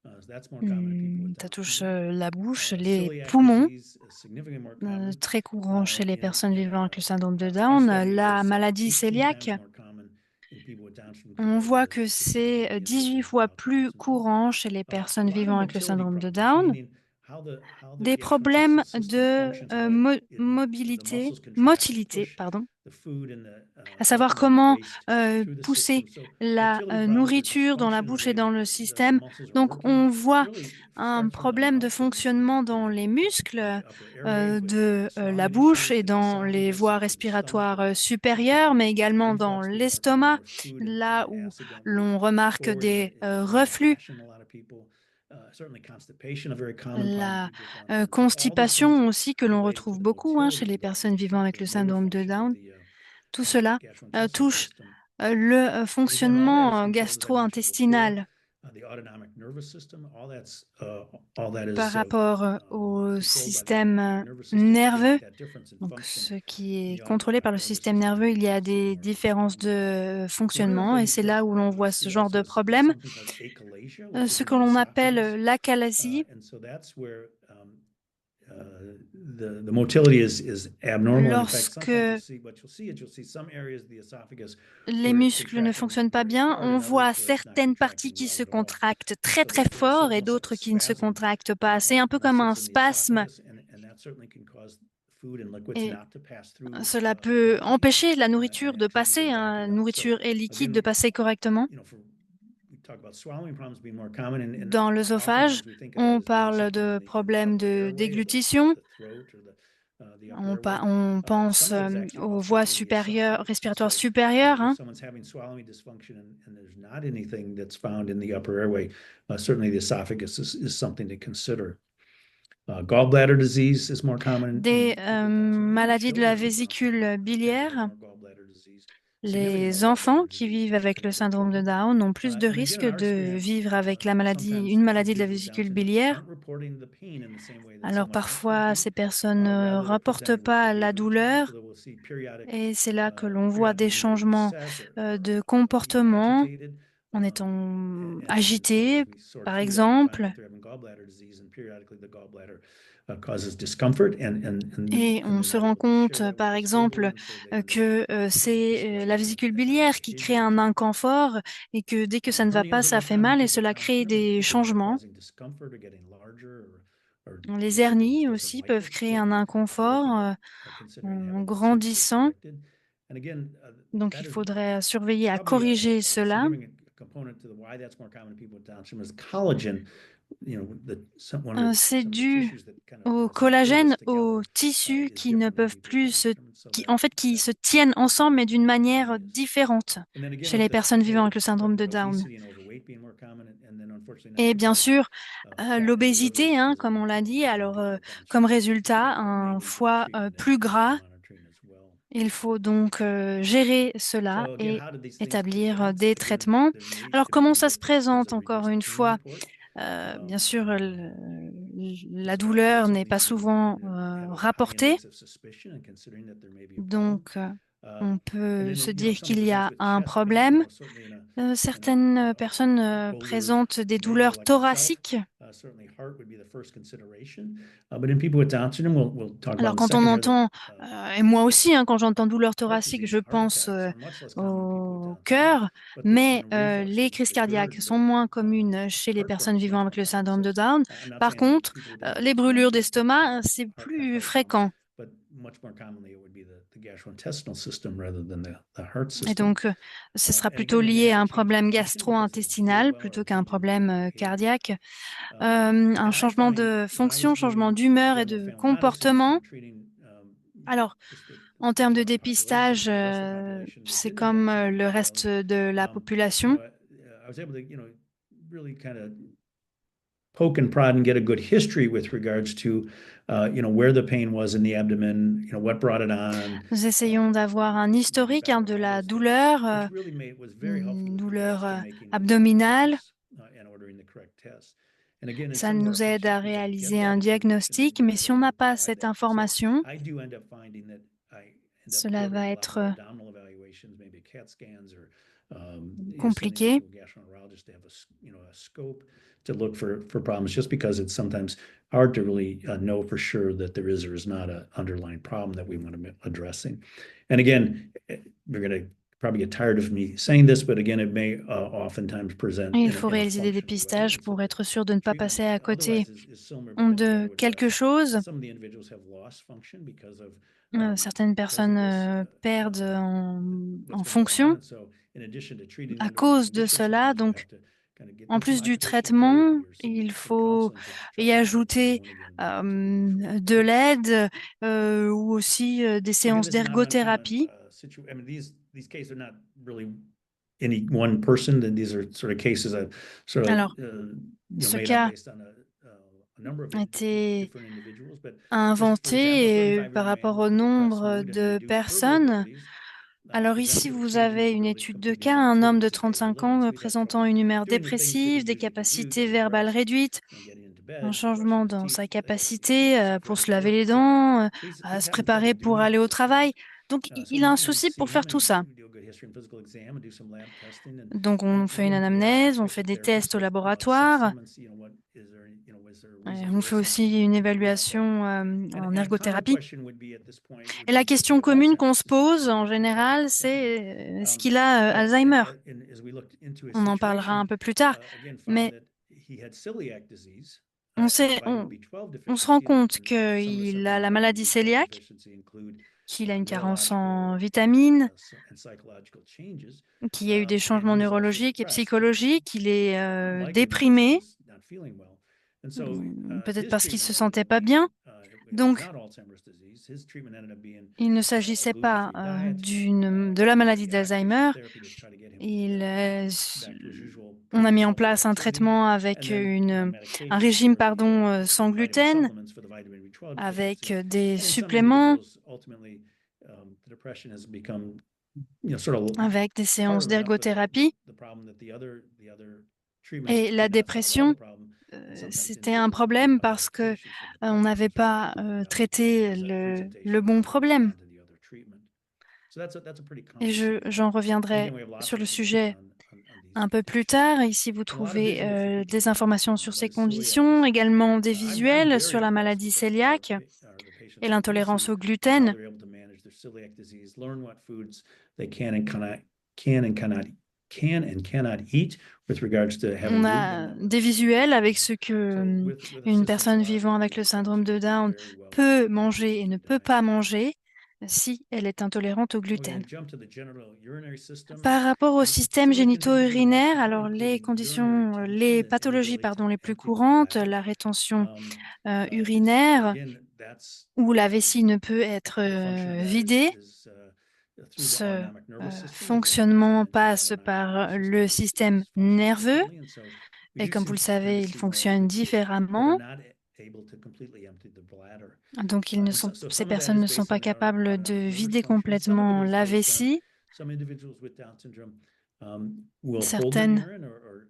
So that's more common in people with Ça Down touche syndrome. la bouche, les Celiac poumons, disease is significantly more common très courant chez les personnes vivant avec le syndrome de our Down. study, it La was maladie 18 times cœliaque, more common in people with Down syndrome on compared voit to que c'est the 18 individuals fois without Down plus syndrome. courant chez les A personnes lot of vivant avec le motility syndrome de problems, Down. meaning how the Des problèmes gastrointestinal system de functions, how the mobilité, muscles contract to motilité, push pardon, the food and à savoir ultimately the comment waste through the pousser system. So la motility problems or nourriture dans la dysfunction in the bouche et way dans le the système. muscles are Donc, working on voit really un starts from the problème de mouth and fonctionnement in dans les muscles the upper airway with de la swallowing bouche issues et to the dans les esophagus voies and to the stomach respiratoires where supérieures, mais également dans reflux being more common l'estomac, where food là and où acid don't move l'on remarque forward in des the right reflux. fashion. A lot of people La constipation aussi que l'on retrouve beaucoup chez les personnes vivant avec le syndrome de Down. Tout cela touche le fonctionnement gastro-intestinal par rapport au système nerveux. Donc, ce qui est contrôlé par le système nerveux, il y a des différences de fonctionnement et c'est là où l'on voit ce genre de problème. Ce que l'on appelle l'achalasie. Lorsque les muscles ne fonctionnent pas bien, on voit certaines parties qui se contractent très très fort et d'autres qui ne se contractent pas. C'est un peu comme un spasme et cela peut empêcher la nourriture de passer, nourriture et liquide de passer correctement. Dans l'œsophage, on parle de problèmes de déglutition. On pense aux voies supérieures, respiratoires supérieures. Des maladies de la vésicule biliaire. Les enfants qui vivent avec le syndrome de Down ont plus de risques de vivre avec une maladie de la vésicule biliaire. Alors parfois, ces personnes ne rapportent pas la douleur et c'est là que l'on voit des changements de comportement en étant agité, par exemple. Et on se rend compte, par exemple, que c'est la vésicule biliaire qui crée un inconfort et que dès que ça ne va pas, ça fait mal et cela crée des changements. Les hernies aussi peuvent créer un inconfort en grandissant. Donc, il faudrait surveiller à corriger cela. C'est dû au collagène, aux tissus qui ne peuvent plus qui se tiennent ensemble, mais d'une manière différente chez les personnes vivant avec le syndrome de Down. Et bien sûr, l'obésité, comme on l'a dit, alors comme résultat, un foie plus gras. Il faut donc gérer cela et établir des traitements. Alors, comment ça se présente encore une fois? Bien sûr, la douleur n'est pas souvent rapportée, donc on peut se dire qu'il y a un problème. Certaines personnes présentent des douleurs thoraciques. Alors quand on entend, et moi aussi, quand j'entends douleur thoracique, je pense au cœur, mais les crises cardiaques sont moins communes chez les personnes vivant avec le syndrome de Down. Par contre, les brûlures d'estomac, c'est plus fréquent. Et donc, ce sera plutôt lié à un problème gastro-intestinal plutôt qu'à un problème cardiaque. Un changement de fonction, changement d'humeur et de comportement. Alors, en termes de dépistage, c'est comme le reste de la population. Poke and prod and get a good history with regards to, where the pain was in the abdomen, what brought it on. Nous essayons d'avoir un historique de la douleur, une douleur abdominale. Ça nous aide à réaliser un diagnostic, mais si on n'a pas cette information, cela va être compliqué. To look for problems just because it's sometimes hard to really know for sure that there is or is not an underlying problem that we want to be addressing. And again, we're going to probably get tired of me saying this, but again, it may oftentimes present. Il faut réaliser des dépistages pour être sûr de ne pas passer à côté de quelque chose. Certaines personnes perdent en fonction à cause de cela. Donc, en plus du traitement, il faut y ajouter de l'aide ou aussi des séances d'ergothérapie. any one person, then these are sort of cases that sort of Alors, ce made up cas based on a number of a été different individuals. But just, for example, inventé 35 par year rapport man au with depressed nombre mood and de reduced verbal personnes. abilities, Alors exempt ici, to vous occasional avez une ability étude to de complete cas, un homme de activities of daily 35 living. ans So he'd have présentant trouble une humeur doing the things that he dépressive, des usually do, capacités getting verbales dressed, réduites, getting into un bed, changement brushing his dans sa teeth, capacité pour se credit laver les work, etc. dents, à He's se having trouble préparer pour doing aller au those things. travail. Donc, So il a un we'd souci see pour faire him tout and ça. do a good history and physical exam and do some lab testing. Donc, on fait une Again, we ask anamnèse, on fait des psychotherapists, tests au but assess laboratoire, them and see, what is there, is there a reason on for fait this aussi une and évaluation And en a common ergothérapie. question would be at this point would Et la be, does he question have commune qu'on se Alzheimer's disease? pose en général, c'est est-ce qu'il a But Alzheimer? as we looked into his On en parlera un situation, peu plus tard. again found Mais that he had celiac disease, on and sait, vitamin B12 on se rend deficiency, compte and some of the qu'il a symptoms la of vitamin maladie B12 cœliaque, deficiency include qu'il a une carence en neurological vitamines, and psychological changes, qu'il y a eu des and changements he's also neurologiques et depressed, psychologiques, qu'il est likely because he déprimé, was not feeling well. And so peut-être his parce qu'il se treatment ended sentait up pas being bien. it was Donc, not Alzheimer's disease. His treatment ended up being il ne a s'agissait pas gluten-free diet, de la maladie the occupational d'Alzheimer. therapy to try to get him Il, back to his usual on a mis previous en levels of place un activity, traitement and avec then un medications régime where he had sans vitamin gluten, supplements for the vitamin B12 avec deficiency. des And in some suppléments, individuals, ultimately, the depression has become, sort of avec des part séances of enough of d'ergothérapie. the problem that the other treatments Et la did not solve all the dépression, problem. And sometimes c'était un individuals need problème other parce que medications for on depression, n'avait which is pas traité is a le presentation of bon how they problème. respond to the other treatment. So that's a pretty Et common side j'en effect. And reviendrai again, we have lots sur of le information sujet on these un peu plus issues. tard. Ici, vous And a lot of trouvez visuals for people des with informations sur what ces is celiac conditions, disease. également des I'm visuels very sur la impressed maladie with cœliaque the patients et that we l'intolérance see au and how gluten. they're able to manage their celiac disease, learn what foods they can and cannot eat with regards to having On gluten a in des their visuels avec food. ce que With une assistance, a personne lot of vivant avec le individuals syndrome de actually do Down very well peut with manger et ne gluten-free peut diets. pas manger si elle est intolérante au We're gluten. going to jump to the genital urinary system. Par rapport au système Typically conditions of the most génito-urinaire, common alors les including urinary conditions, retention les and pathologies, inability pardon, to les plus empty the courantes, bladder. la rétention Is urinaire, again, that's où la vessie ne peut être the function of that vidée. is through the Ce autonomic nervous system. Again, fonctionnement it's an passe autonomic par nervous system le is système functions nerveux differently, and so we et do comme vous le tend to savez, il see more fonctionne individuals that are différemment. not able to completely empty the bladder. Donc, ces Some of that personnes is ne sont based on pas their capables de autonomic nervous vider function. Some of it complètement is la based on vessie. some individuals with Down syndrome will hold their Certaines, urine or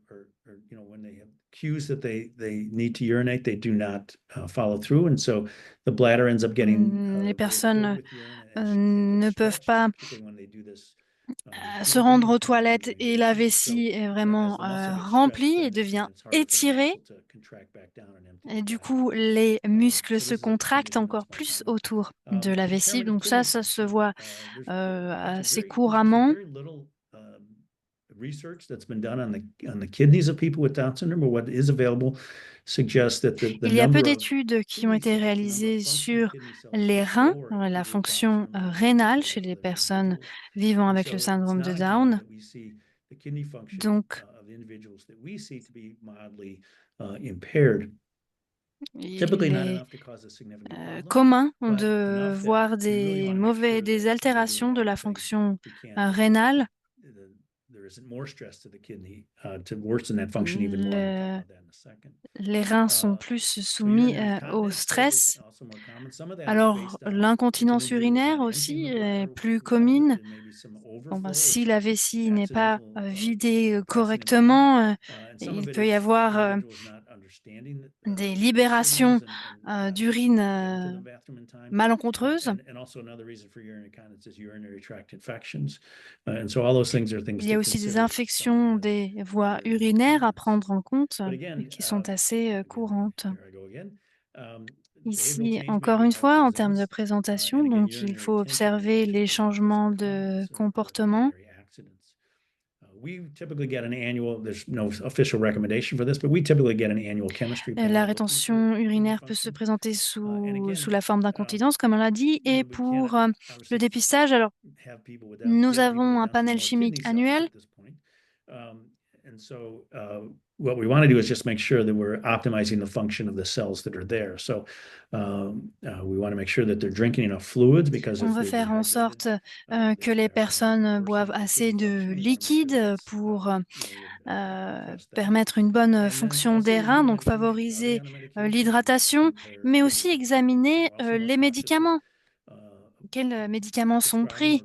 when they have cues that they need to urinate, they do not follow through, and so the bladder ends up getting les very personnes filled with urine and ne gets peuvent stretched, pas particularly when they do this se rendre repeatedly aux and toilettes using et la medications. So vessie est as vraiment the muscle gets stretched, remplie et then devient it's harder for the étirée. muscle to contract back down and empty Et the du bladder. coup, les muscles So se this is a contractent condition encore that's more plus common. autour de la vessie. Impairment of Donc kidney ça se function. voit There's assez interestingly couramment. very little research that's been done on the kidneys of people with Down syndrome, or what is available suggests that the Il y a peu number of d'études qui ont kidney été cells, the number of réalisées functioning sur kidney cells les is reins, lower in la people with Down fonction syndrome than rénale chez other les personnes individuals. vivant And avec le so it's syndrome not de uncommon Down. that we see the kidney function Donc, of the individuals that we see to be mildly impaired. Typically il not est enough to cause a significant problem, commun but de enough that voir we really want to make sure des that we're doing altérations de la everything fonction we can rénale. there isn't more stress to the kidney to worsen that function even more. We'll talk about that in a second. Les reins sont plus soumis au Incontinence stress. also more common. Some of that is Alors, based on if an l'incontinence injury was urinaire not emptying aussi the est bladder plus well, that commune. there may be some Bon, ben, overflow or si some la vessie n'est pas accidental vidée passing of urine. correctement, And some of il it peut y is avoir individuals not understanding des the libérations signals and d'urine getting to the bathroom in time. malencontreuses. And also another reason for urinary incontinence is urinary tract infections. And so all those things are things Il y to a aussi des consider if infections someone has des voies urinary urinaires à incontinence. prendre en compte But again, qui sont assez courantes. here I go again. Behavioral Ici, change may encore be une how it fois, en termes de presents. présentation, And again, donc il urinary faut retention may observer actually les be one of the most changements common de causes of comportement. urinary accidents. We typically get an annual, there's no official recommendation for this, but we typically get an annual chemistry panel La looking for rétention kidney urinaire peut se function. présenter And again, sous la forme d'incontinence, comme on l'a dit, et we pour cannot le obviously dépistage, alors have people without nous people avons with un Down syndrome panel with chimique kidney cells annuel. at this point. And so what we want to do is just make sure that we're optimizing the function of the cells that are there. So we want to make sure that they're drinking enough fluids because On if veut they're faire en dehydrated, sorte que les personnes boivent assez de liquide pour permettre une bonne fonction des reins, donc favoriser l'hydratation, mais aussi examiner les médicaments. Quels médicaments sont pris?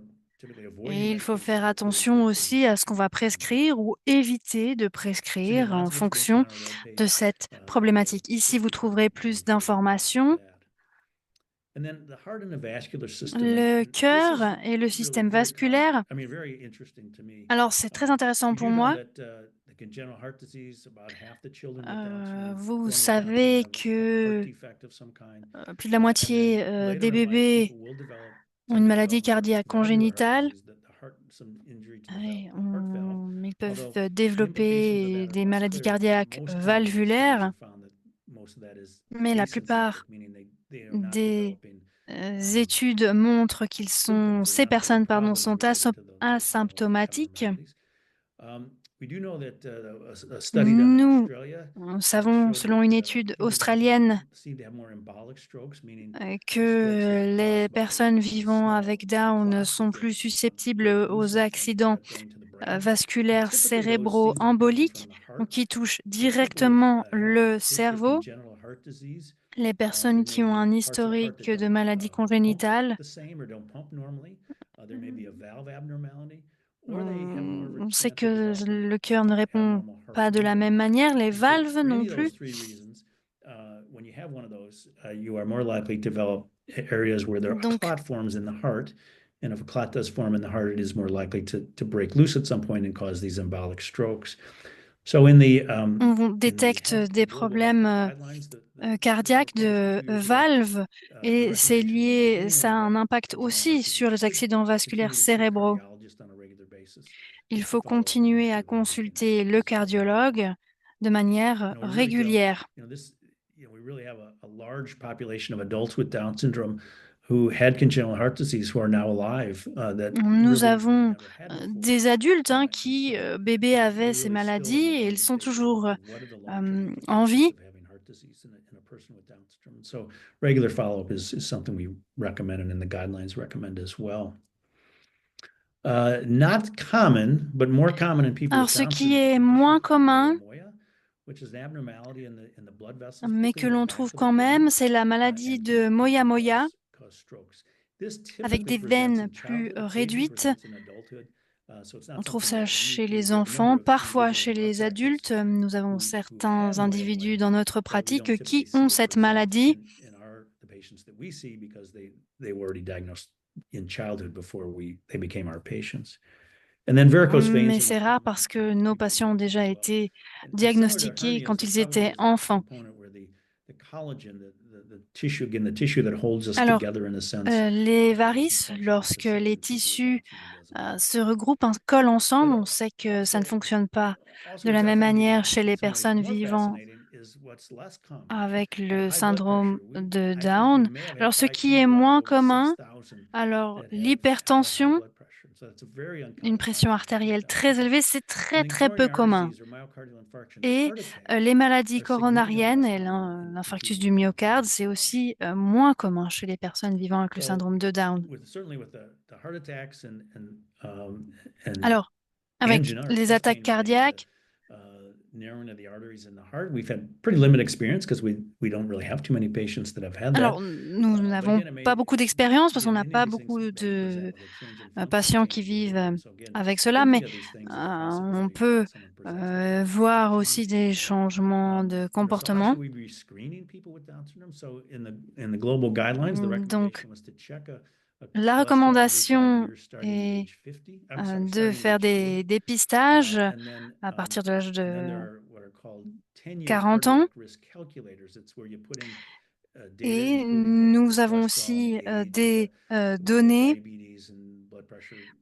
Et il faut faire attention aussi à ce qu'on va prescrire ou éviter de prescrire en fonction de cette problématique. Ici, vous trouverez plus d'informations. Le cœur et le système vasculaire. Alors, c'est très intéressant pour moi. Vous savez que plus de la moitié des bébés ont une maladie cardiaque congénitale. Ils peuvent développer des maladies cardiaques valvulaires, mais la plupart des études montrent ces personnes sont asymptomatiques. Nous savons, selon une étude australienne, que les personnes vivant avec Down sont plus susceptibles aux accidents vasculaires cérébraux emboliques, qui touchent directement le cerveau. Les personnes qui ont un historique de maladie congénitale, on sait que le cœur ne répond pas de la même manière, les valves non plus. Donc, and if a clot does form in the heart, it is more likely to break loose at some point and cause these embolic strokes. So in the on détecte des problèmes cardiaques de valves et c'est lié, ça a un impact aussi sur les accidents vasculaires cérébraux. Il faut continuer à consulter le cardiologue de manière régulière. Nous avons des adultes qui, bébés, avaient ces maladies et ils sont toujours en vie. So regular follow-up is something we recommend and in the guidelines recommend as well. Not common, but more common in people Alors, with ce Down qui syndrome, est moins commun, which is an abnormality in the blood vessels mais que within the l'on back trouve of the quand brain, même, c'est la maladie de Moyamoya, cause strokes. This avec des typically veines presents in plus childhood, occasionally réduites. presents in adulthood. So it's not On trouve something ça that chez we les get a enfants, number of parfois individuals chez in our les adultes. practice Nous avons who certains have individus Moyamoya, dans notre but we pratique don't qui typically see ont it cette present maladie. in the patients that we see because they were already diagnosed in childhood before they became our patients. And then varicose veins. Mais c'est rare parce que nos patients ont déjà été diagnostiqués quand ils étaient enfants. Alors, les varices, lorsque les tissus se regroupent, collent ensemble, on sait que ça ne fonctionne pas de la même manière chez les personnes vivant avec le syndrome de Down. Alors, ce qui est moins commun, alors l'hypertension, une pression artérielle très élevée, c'est très très peu commun. Et les maladies coronariennes et l'infarctus du myocarde, c'est aussi moins commun chez les personnes vivant avec le syndrome de Down. Alors, avec les attaques cardiaques, alors nous n'avons pas beaucoup d'expérience parce qu'on n'a pas beaucoup de patients qui vivent avec cela, mais on peut voir aussi des changements de comportement. Donc, la recommandation est de faire des dépistages à partir de l'âge de 40 ans. Et nous avons aussi des données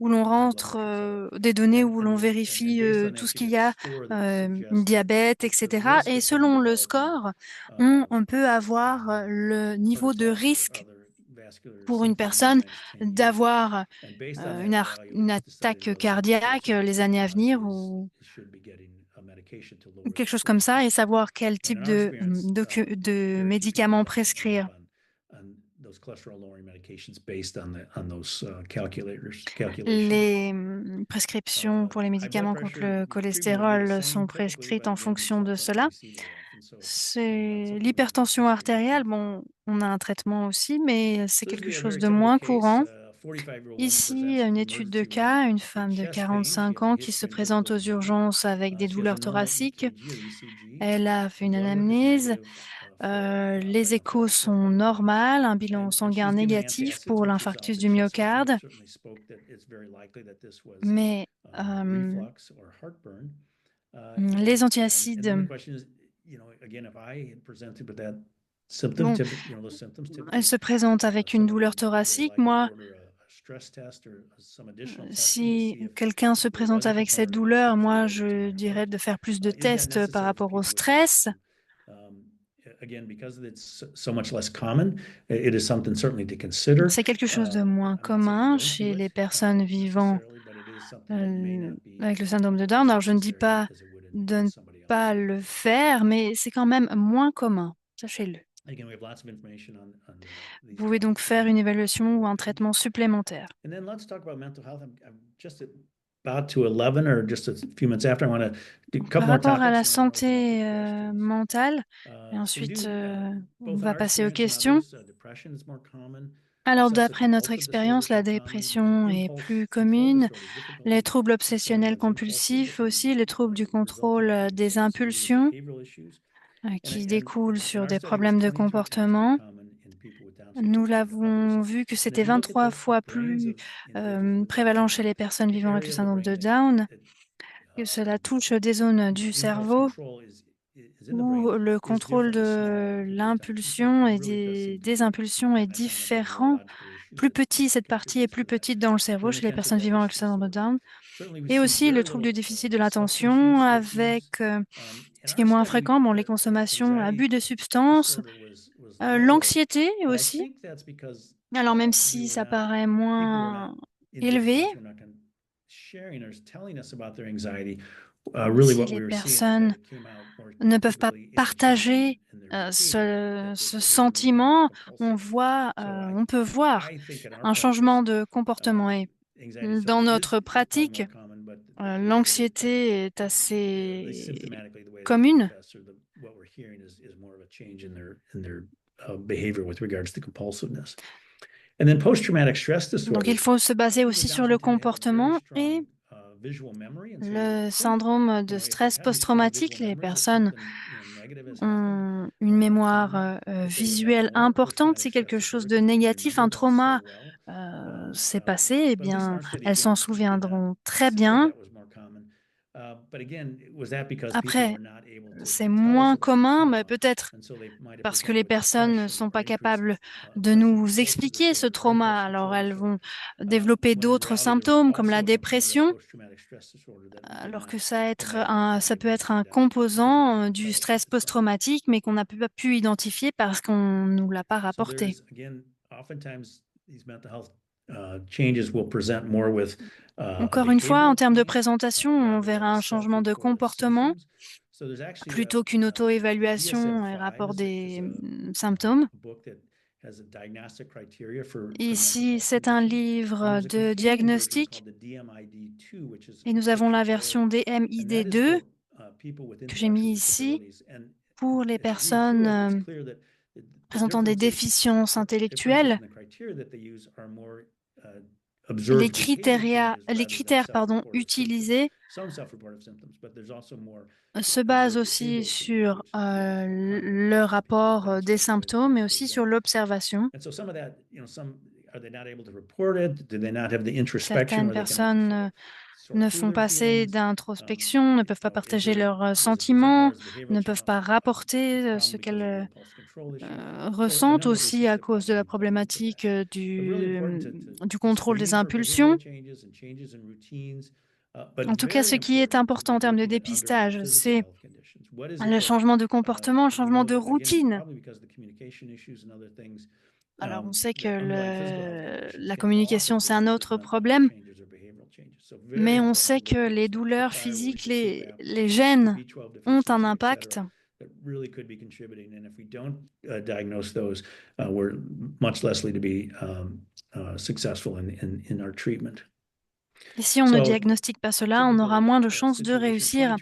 où l'on rentre des données où l'on vérifie tout ce qu'il y a, diabète, etc. Et selon le score, on peut avoir le niveau de risque pour une personne d'avoir une attaque cardiaque les années à venir ou quelque chose comme ça, et savoir quel type de médicaments prescrire. Les prescriptions pour les médicaments contre le cholestérol sont prescrites en fonction de cela. C'est l'hypertension artérielle. Bon, on a un traitement aussi, mais c'est quelque chose de moins courant. Ici, une étude de cas, une femme de 45 ans qui se présente aux urgences avec des douleurs thoraciques. Elle a fait une anamnèse. Les échos sont normales, un bilan sanguin négatif pour l'infarctus du myocarde. Mais les antiacides, bon, elle se présente avec une douleur thoracique. Moi, si quelqu'un se présente avec cette douleur, moi, je dirais de faire plus de tests par rapport au stress. C'est quelque chose de moins commun chez les personnes vivant avec le syndrome de Down. Alors, je ne dis pas de ne pas le faire, mais c'est quand même moins commun. Sachez-le. Vous pouvez donc faire une évaluation ou un traitement supplémentaire. Par rapport à la santé mentale, et ensuite on va passer aux questions. Alors, d'après notre expérience, la dépression est plus commune, les troubles obsessionnels compulsifs aussi, les troubles du contrôle des impulsions qui découlent sur des problèmes de comportement. Nous l'avons vu que c'était 23 fois plus prévalent chez les personnes vivant avec le syndrome de Down, que cela touche des zones du cerveau où le contrôle de l'impulsion et des impulsions est différent. Plus petit, cette partie est plus petite dans le cerveau chez les personnes vivant avec le syndrome de Down. Et aussi le trouble du déficit de l'attention avec ce qui est moins fréquent, bon, les consommations, abus de substances, l'anxiété aussi. Alors même si ça paraît moins élevé, si les personnes ne peuvent pas partager ce sentiment, on peut voir un changement de comportement. Et dans notre pratique, l'anxiété est assez commune. Donc, il faut se baser aussi sur le comportement et le syndrome de stress post-traumatique. Les personnes ont une mémoire visuelle importante. Si quelque chose de négatif, un trauma s'est passé, eh bien, elles s'en souviendront très bien. Après, c'est moins commun, mais peut-être parce que les personnes ne sont pas capables de nous expliquer ce trauma. Alors, elles vont développer d'autres symptômes comme la dépression, alors que ça peut être un composant du stress post-traumatique, mais qu'on n'a pas pu identifier parce qu'on ne nous l'a pas rapporté. Encore une fois, en termes de présentation, on verra un changement de comportement plutôt qu'une auto-évaluation et rapport des symptômes. Ici, c'est un livre de diagnostic et nous avons la version DMID2 que j'ai mis ici pour les personnes présentant des déficiences intellectuelles. Les critères utilisés se basent aussi sur le rapport des symptômes, mais aussi sur l'observation. Certaines personnes ne font pas assez d'introspection, ne peuvent pas partager leurs sentiments, ne peuvent pas rapporter ce qu'elles ressentent aussi à cause de la problématique du contrôle des impulsions. En tout cas, ce qui est important en termes de dépistage, c'est le changement de comportement, le changement de routine. Alors, on sait que la communication, c'est un autre problème. Mais on sait que les douleurs physiques, les gènes ont un impact. that really could be contributing. And if we don't diagnose those, we're much less likely to be successful in our treatment. Et si on ne diagnostique pas cela, on aura moins de chances de réussir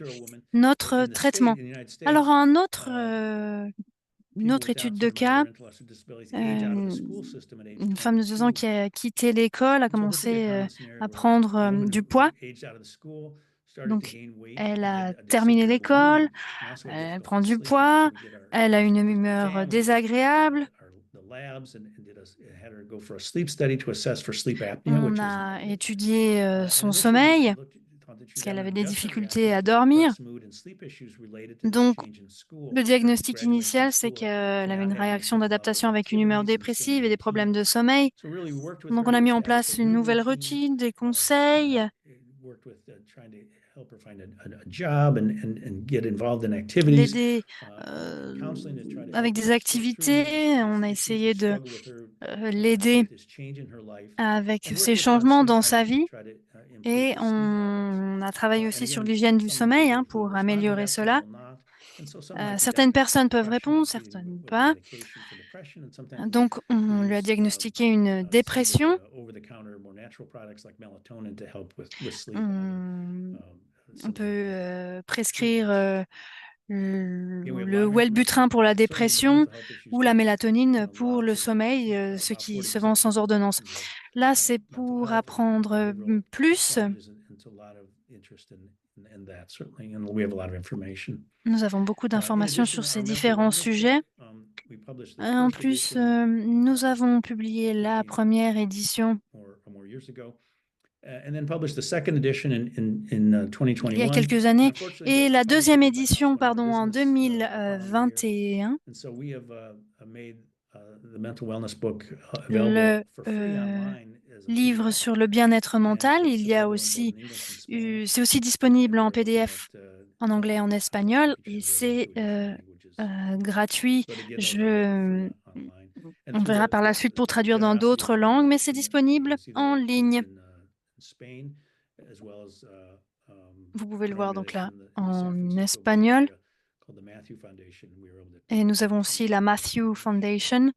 notre traitement. Alors, une autre étude de cas, une femme de 2 ans qui a quitté l'école, a commencé à prendre du poids. Donc, elle a terminé l'école, elle prend du poids, elle a une humeur désagréable. On a étudié son sommeil, parce qu'elle avait des difficultés à dormir. Donc, le diagnostic initial, c'est qu'elle avait une réaction d'adaptation avec une humeur dépressive et des problèmes de sommeil. Donc, on a mis en place une nouvelle routine, des conseils. L'aider avec des activités. On a essayé de l'aider avec ces changements dans sa vie. Et on a travaillé aussi sur l'hygiène du sommeil pour améliorer cela. Certaines personnes peuvent répondre, certaines pas. Donc, on lui a diagnostiqué une dépression. On peut prescrire le Wellbutrin pour la dépression ou la mélatonine pour le sommeil, ce qui se vend sans ordonnance. Là, c'est pour apprendre plus. Nous avons beaucoup d'informations sur ces différents sujets. En plus, nous avons publié la première édition il y a quelques années et la deuxième édition, en 2021. Le livre sur le bien-être mental, c'est aussi disponible en PDF en anglais et en espagnol et c'est gratuit. On verra par la suite pour traduire dans d'autres langues, mais c'est disponible en ligne. Vous pouvez le voir donc là en espagnol. Et nous avons aussi la Matthew Foundation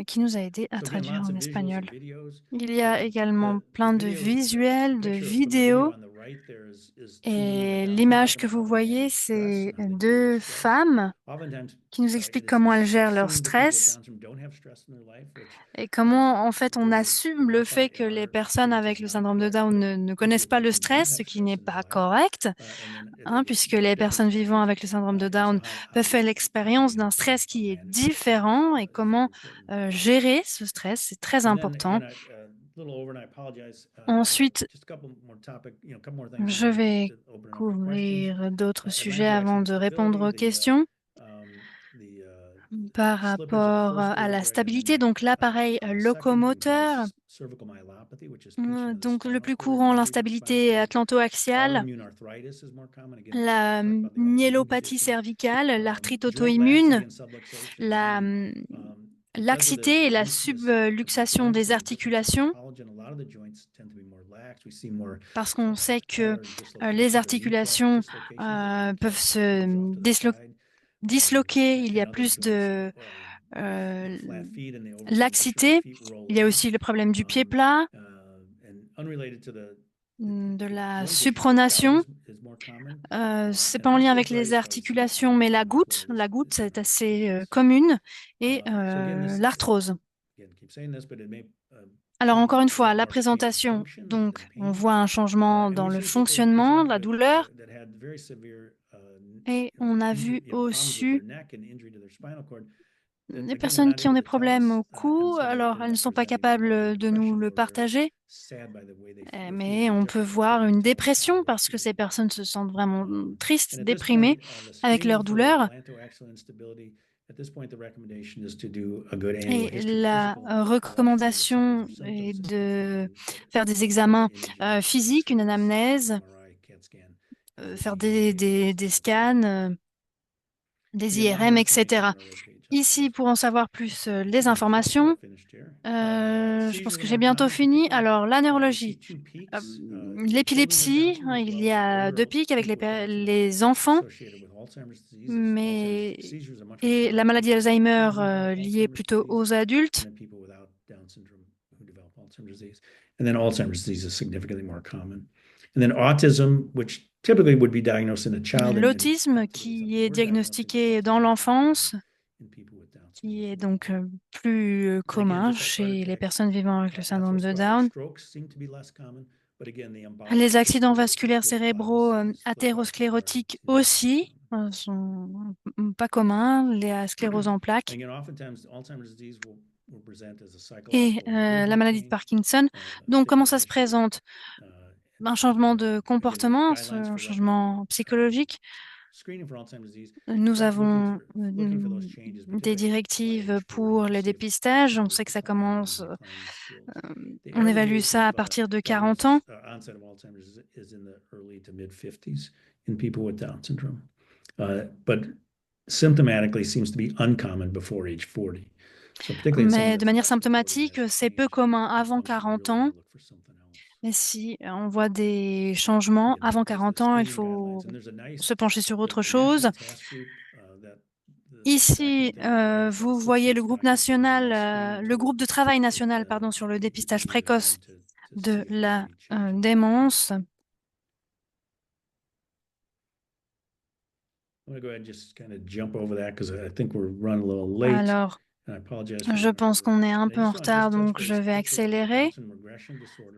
qui nous a aidé à traduire en espagnol. Il y a également plein de visuels, de vidéos. Et l'image que vous voyez, c'est 2 femmes qui nous expliquent comment elles gèrent leur stress et comment, en fait, on assume le fait que les personnes avec le syndrome de Down ne connaissent pas le stress, ce qui n'est pas correct, puisque les personnes vivant avec le syndrome de Down peuvent faire l'expérience d'un stress qui est différent et comment gérer ce stress, c'est très important. Ensuite, je vais couvrir d'autres sujets avant de répondre aux questions. Par rapport à la stabilité, donc l'appareil locomoteur, donc le plus courant, l'instabilité atlanto-axiale, la myélopathie cervicale, l'arthrite auto-immune, laxité et la subluxation des articulations, parce qu'on sait que les articulations peuvent se disloquer, il y a plus de laxité. Il y a aussi le problème du pied plat, de la supronation. C'est pas en lien avec les articulations, mais la goutte c'est assez commune, et l'arthrose. Alors encore une fois, la présentation, donc on voit un changement dans le fonctionnement, la douleur, et on a vu aussi les personnes qui ont des problèmes au cou, alors elles ne sont pas capables de nous le partager, mais on peut voir une dépression parce que ces personnes se sentent vraiment tristes, déprimées avec leur douleur. Et la recommandation est de faire des examens physiques, une anamnèse, faire des scans, des IRM, etc. Ici, pour en savoir plus, les informations, je pense que j'ai bientôt fini. Alors, la neurologie, euh, l'épilepsie, hein, il y a deux pics avec les enfants, mais et la maladie d'Alzheimer liée plutôt aux adultes. And then Alzheimer's disease is significantly more common. And then autism, which typically would be diagnosed in a child. L'autisme qui est diagnostiqué dans l'enfance, qui est donc plus commun chez les personnes vivant avec le syndrome de Down. Les accidents vasculaires cérébraux athérosclérotiques aussi sont pas communs, la sclérose en plaques. Et la maladie de Parkinson. Donc, comment ça se présente? Un changement de comportement, un changement psychologique. Nous avons des directives pour le dépistage. On sait que ça commence, on évalue ça à partir de 40 ans. Mais de manière symptomatique, c'est peu commun avant 40 ans. Mais si on voit des changements avant 40 ans, il faut se pencher sur autre chose. Ici, vous voyez le groupe national, le groupe de travail national, pardon, sur le dépistage précoce de la démence. Alors, je pense qu'on est un peu en retard, donc je vais accélérer.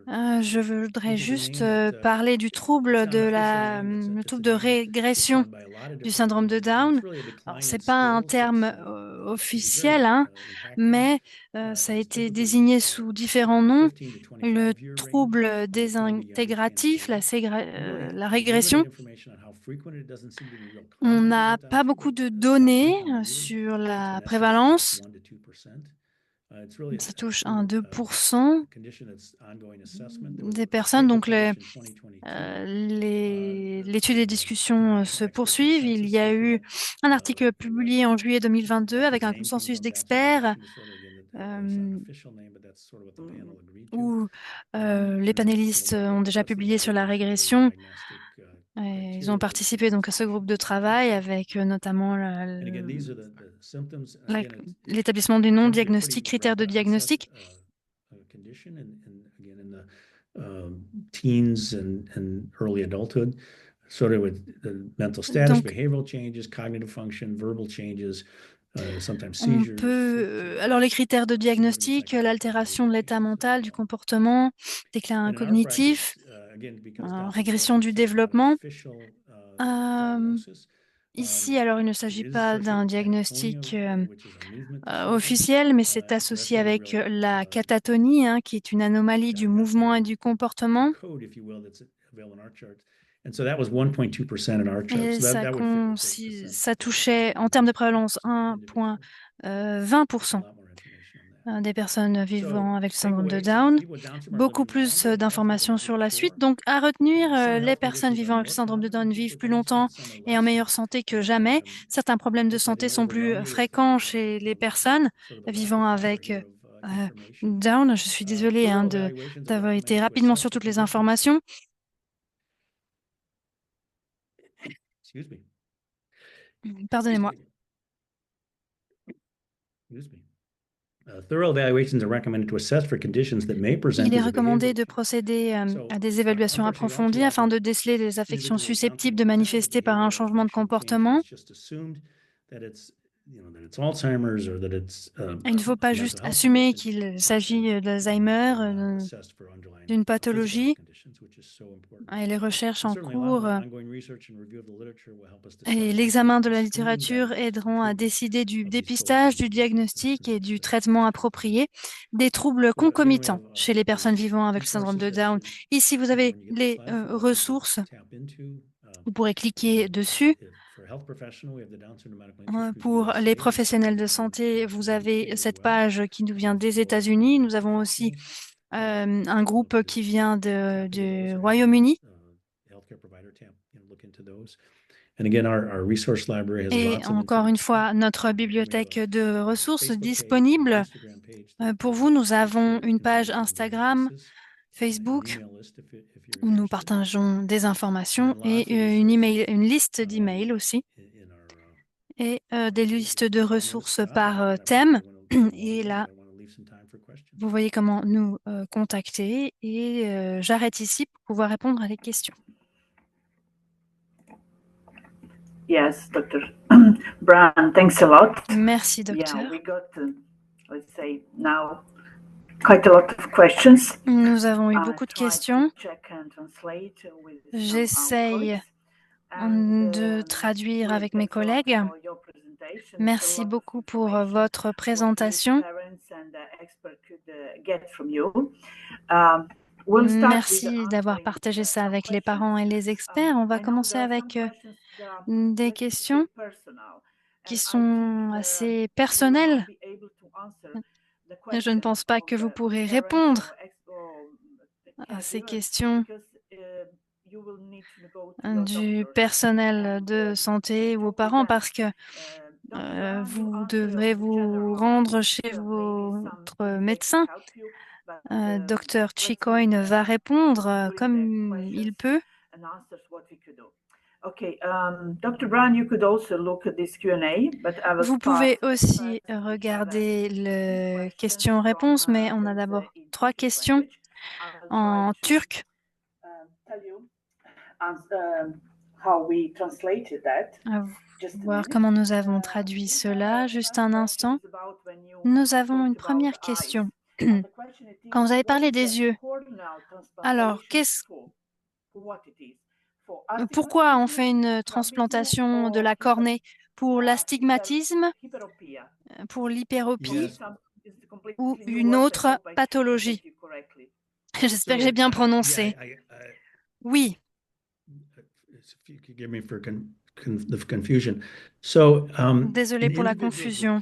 Je voudrais juste parler du trouble le trouble de régression du syndrome de Down. Alors, c'est pas un terme officiel, hein, mais ça a été désigné sous différents noms. Le trouble désintégratif, la régression. On n'a pas beaucoup de données sur la prévalence. Ça touche 1-2% des personnes. Donc, l'étude et les discussions se poursuivent. Il y a eu un article publié en juillet 2022 avec un consensus d'experts où les panélistes ont déjà publié sur la régression. Ils ont participé donc à ce groupe de travail avec notamment l'établissement du nom, diagnostic, critères de diagnostic. Teens and early adulthood, sort of with the mental status, behavioral changes, cognitive function, verbal changes, sometimes seizures. Alors les critères de diagnostic, l'altération de l'état mental, du comportement, déclin cognitif, régression du développement. Ici, alors, il ne s'agit pas d'un diagnostic officiel, mais c'est associé avec la catatonie, hein, qui est une anomalie du mouvement et du comportement. Et ça touchait, en termes de prévalence, 1,20% des personnes vivant avec le syndrome de Down. Beaucoup plus d'informations sur la suite. Donc, à retenir, les personnes vivant avec le syndrome de Down vivent plus longtemps et en meilleure santé que jamais. Certains problèmes de santé sont plus fréquents chez les personnes vivant avec Down. Je suis désolée hein, d'avoir été rapidement sur toutes les informations. Pardonnez-moi. Il est recommandé de procéder à des évaluations approfondies afin de déceler les affections susceptibles de manifester par un changement de comportement. Il ne faut pas juste assumer qu'il s'agit d'Alzheimer, d'une pathologie. Et les recherches en cours et l'examen de la littérature aideront à décider du dépistage, du diagnostic et du traitement approprié des troubles concomitants chez les personnes vivant avec le syndrome de Down. Ici, vous avez les ressources. Vous pourrez cliquer dessus. Pour les professionnels de santé, vous avez cette page qui nous vient des États-Unis. Nous avons aussi un groupe qui vient du Royaume-Uni. Et encore une fois, notre bibliothèque de ressources disponible. Pour vous, nous avons une page Instagram, Facebook, où nous partageons des informations et une liste d'emails aussi, et des listes de ressources par thème. Et là, vous voyez comment nous contacter et j'arrête ici pour pouvoir répondre à des questions. Yes, Dr. Brown, thanks a lot. Merci, docteur. Yeah, we got, let's say, now quite a lot of questions. Nous avons eu I beaucoup de tried to questions. check and translate with some J'essaye colleagues. de traduire avec mes Thanks a lot collègues. for your presentation. Merci A lot of beaucoup pour information votre what we présentation. parents and experts could get from you. We'll start with Merci d'avoir answering partagé ça some avec les questions. parents et les experts. On va I know commencer there are avec some questions that are, des let's say, questions personal, qui and I sont think assez you will not personnelles. be able to answer the Je ne questions pense pas of que vous pourrez parents répondre or à ces caregivers questions because you will need to go to your du doctors. personnel de santé ou aux parents parce que Dr. Brown, you vous answer devrez in vous general, rendre chez maybe some votre insight médecin. to help you, but Dr. let's Chicoine va répondre bring the comme il questions peut. and answers what we could do. Okay, Dr. Brown, you could also look at this Q&A, but I will Vous start pouvez first aussi with regarder le questions question-réponse, from mais on a the d'abord in 3 Turkish questions language. I will en try to turc. tell you how we translated that. À Just a voir minute. comment nous avons traduit cela. Juste un instant. Nous avons une première question. Quand vous avez parlé des yeux, alors pourquoi on fait une transplantation de la cornée? Pour l'astigmatisme, pour l'hyperopie ou une autre pathologie? J'espère que j'ai bien prononcé. Oui. Désolé pour la confusion.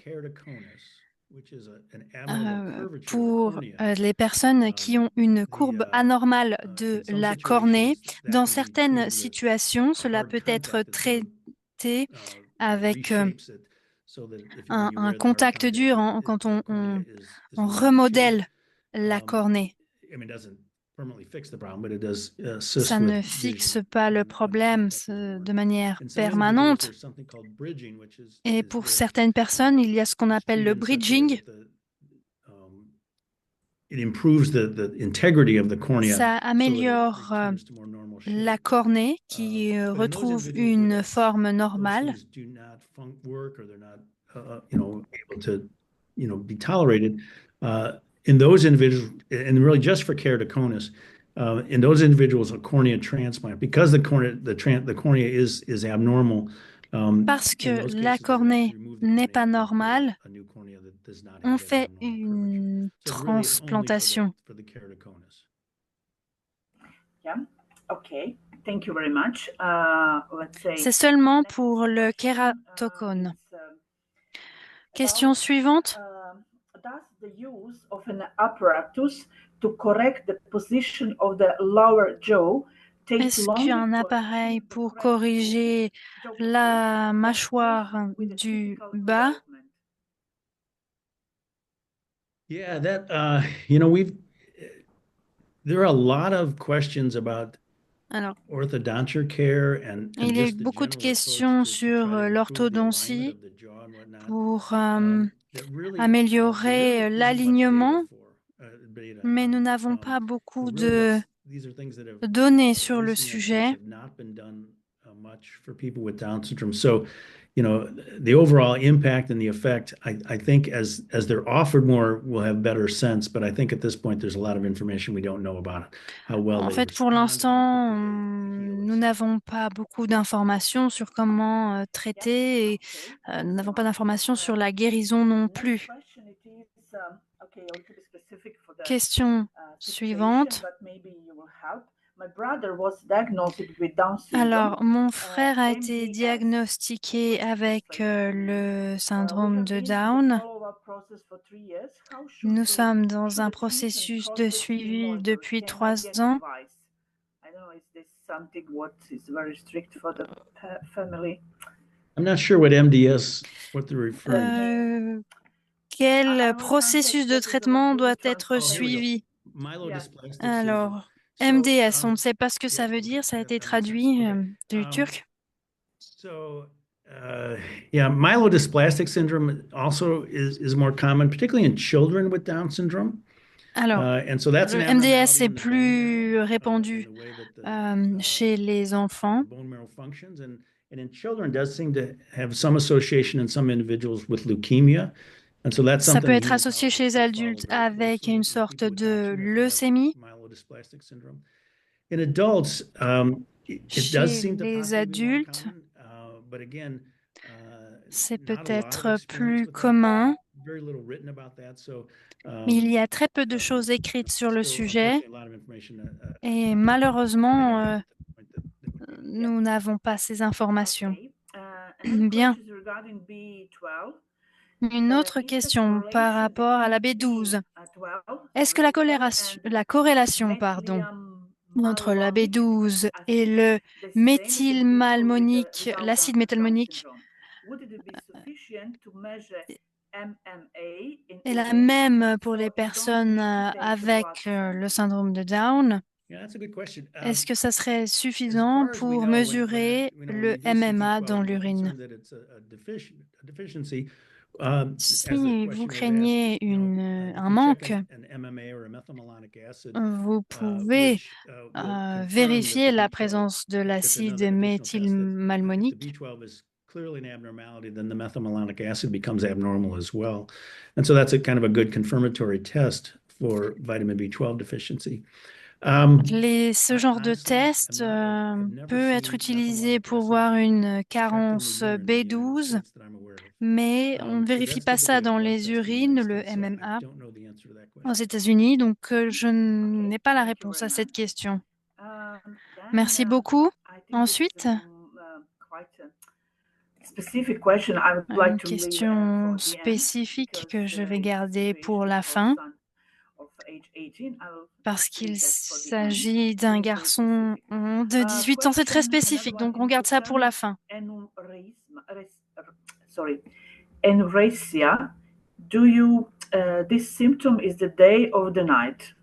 Pour les personnes qui ont une courbe anormale de la cornée, dans certaines situations, cela peut être traité avec un contact dur quand on remodèle la cornée. Ça ne fixe pas le problème de manière permanente. Et pour certaines personnes, il y a ce qu'on appelle le bridging. Ça améliore la cornée qui retrouve une forme normale. In those individuals, and really just for keratoconus, in those individuals, a cornea transplant, because the cornea is abnormal. Parce que la cornée n'est pas normale, on fait une transplantation. C'est seulement pour le kératocone. Question suivante. Does the use of an apparatus to correct the position of the lower jaw take Est-ce longer qu'un appareil pour corriger la mâchoire du bas? Yeah, that there are a lot of questions about orthodonture care and il y a eu beaucoup de questions sur l'orthodontie pour améliorer l'alignement, mais nous n'avons pas beaucoup de données sur le sujet. You know, the overall impact and the effect, I think as they're offered more, we'll have better sense. But I think at this point, there's a lot of information we don't know about it, how well En fait, pour l'instant, nous n'avons pas beaucoup d'informations sur comment traiter et nous n'avons pas d'informations sur la guérison non plus. Question suivante. Alors, mon frère a été diagnostiqué avec le syndrome de Down. Nous sommes dans un processus de suivi depuis 3 ans. something what is very strict for the family. I'm not sure what MDS, what they're referring to. Quel processus de traitement doit être Oh, here we go. suivi? Myelodysplastic Alors, syndrome. MDS, on ne sait pas ce que ça veut dire, ça a été traduit du turc. Yeah, myelodysplastic syndrome also is more common, particularly in children with Down syndrome. Alors, And so that's an le MDS abnormality est in the bone plus marrow, répandu in the way that chez les enfants. bone marrow functions, and in children does seem to have some association in some individuals with leukemia. And so that's Ça something peut être hematologists associé chez les follow adultes very avec closely une in sorte people with Down de syndrome if they have leucémie. myelodysplastic syndrome. In adults, it does Chez seem to les possibly be more adultes, common, but again, c'est not a lot peut-être of experience plus with that. commun, Very little written about that. So, mais il y a très peu de choses écrites sur le still, sujet unfortunately, a lot of information, et I malheureusement, don't have at the point that would be nous n'avons pas ces informations. Okay. Another Bien. question is regarding B12. Une autre question par rapport à la B12. Est-ce que la corrélation, entre la B12 et le méthylmalmonique, l'acide méthylmalonique, est la même pour les personnes avec le syndrome de Down? Yeah, that's a good question. Est-ce que ça serait As suffisant far as we pour know, mesurer when le you do see MMA B12, dans we're l'urine? concerned that it's a deficiency. Si vous craignez un manque, vous pouvez vérifier la présence de l'acide méthylmalmonique. Clearly an abnormality, then the methylmalonic acid becomes abnormal as well. And so that's a kind of a good confirmatory test for vitamin B12 deficiency. Ce genre de test peut être utilisé pour voir une carence B12, mais on ne vérifie pas ça dans les urines, le MMA, aux États-Unis, donc je n'ai pas la réponse à cette question. Merci beaucoup. Ensuite, une question spécifique que je vais garder pour la fin, parce qu'il s'agit d'un garçon de 18 ans, c'est très spécifique, donc on garde ça pour la fin. Anorexia, this symptom is the day or the night?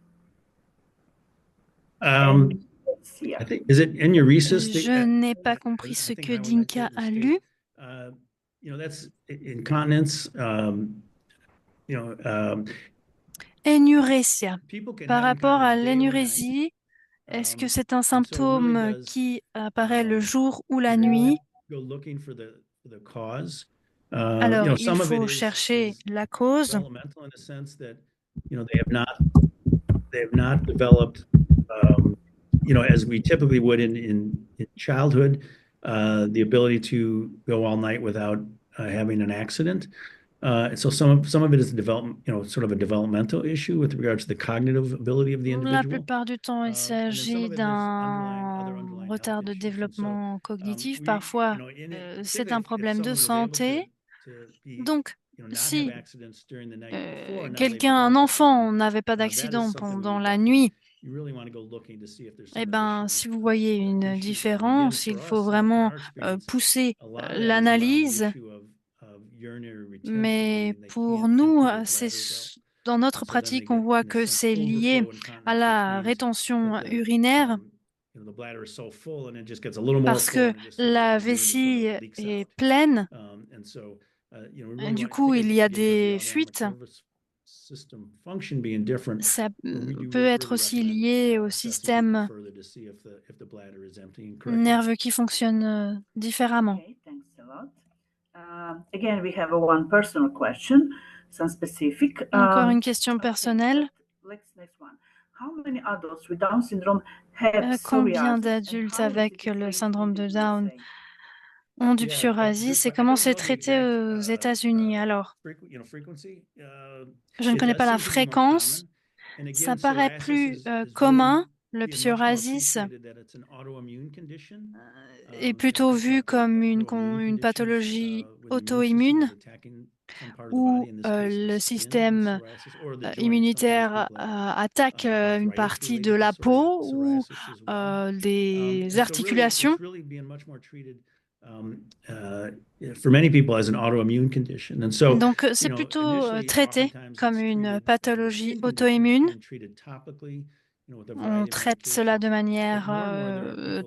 I think, is it anuresis? Je n'ai pas compris ce que Dinka a lu. That's incontinence. Énurésia. Par rapport à l'énurésie, est-ce que c'est un symptôme qui apparaît le jour ou la nuit? Alors, il faut chercher la cause. They have not developed, as we typically would in childhood, the ability to go all night without having an accident. So some of it is sort of a developmental issue with regard to the cognitive ability of the individual. La plupart du temps, il s'agit d'un retard de développement cognitif. Parfois, c'est un problème de santé. Donc, si un enfant n'avait pas d'accident pendant la nuit, eh ben, si vous voyez une différence, il faut vraiment pousser l'analyse. Mais pour nous, dans notre pratique, on voit que c'est lié à la rétention urinaire parce que la vessie est pleine. Du coup, il y a des fuites. Ça peut être aussi lié au système nerveux qui fonctionne différemment. Again, we have one personal question, some specific. Encore une question personnelle. Combien d'adultes avec le syndrome de Down ont du psoriasis et comment c'est traité aux États-Unis? Alors, je ne connais pas la fréquence. Ça paraît plus commun. Le psoriasis est plutôt vu comme une pathologie auto-immune où le système immunitaire attaque une partie de la peau ou des articulations. Donc, c'est plutôt traité comme une pathologie auto-immune. On traite cela de manière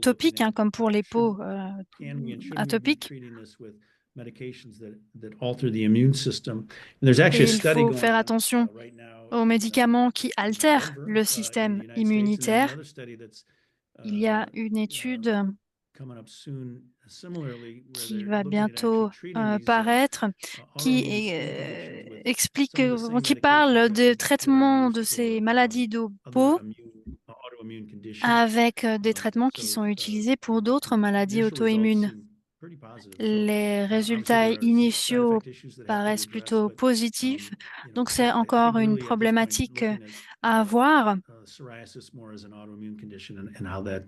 topique, hein, comme pour les peaux atopiques. Et il faut faire attention aux médicaments qui altèrent le système immunitaire. Il y a une étude qui va bientôt paraître, qui explique, qui parle de traitement de ces maladies de peau avec des traitements qui sont utilisés pour d'autres maladies auto-immunes. Les résultats initiaux paraissent plutôt positifs, donc c'est encore une problématique à voir.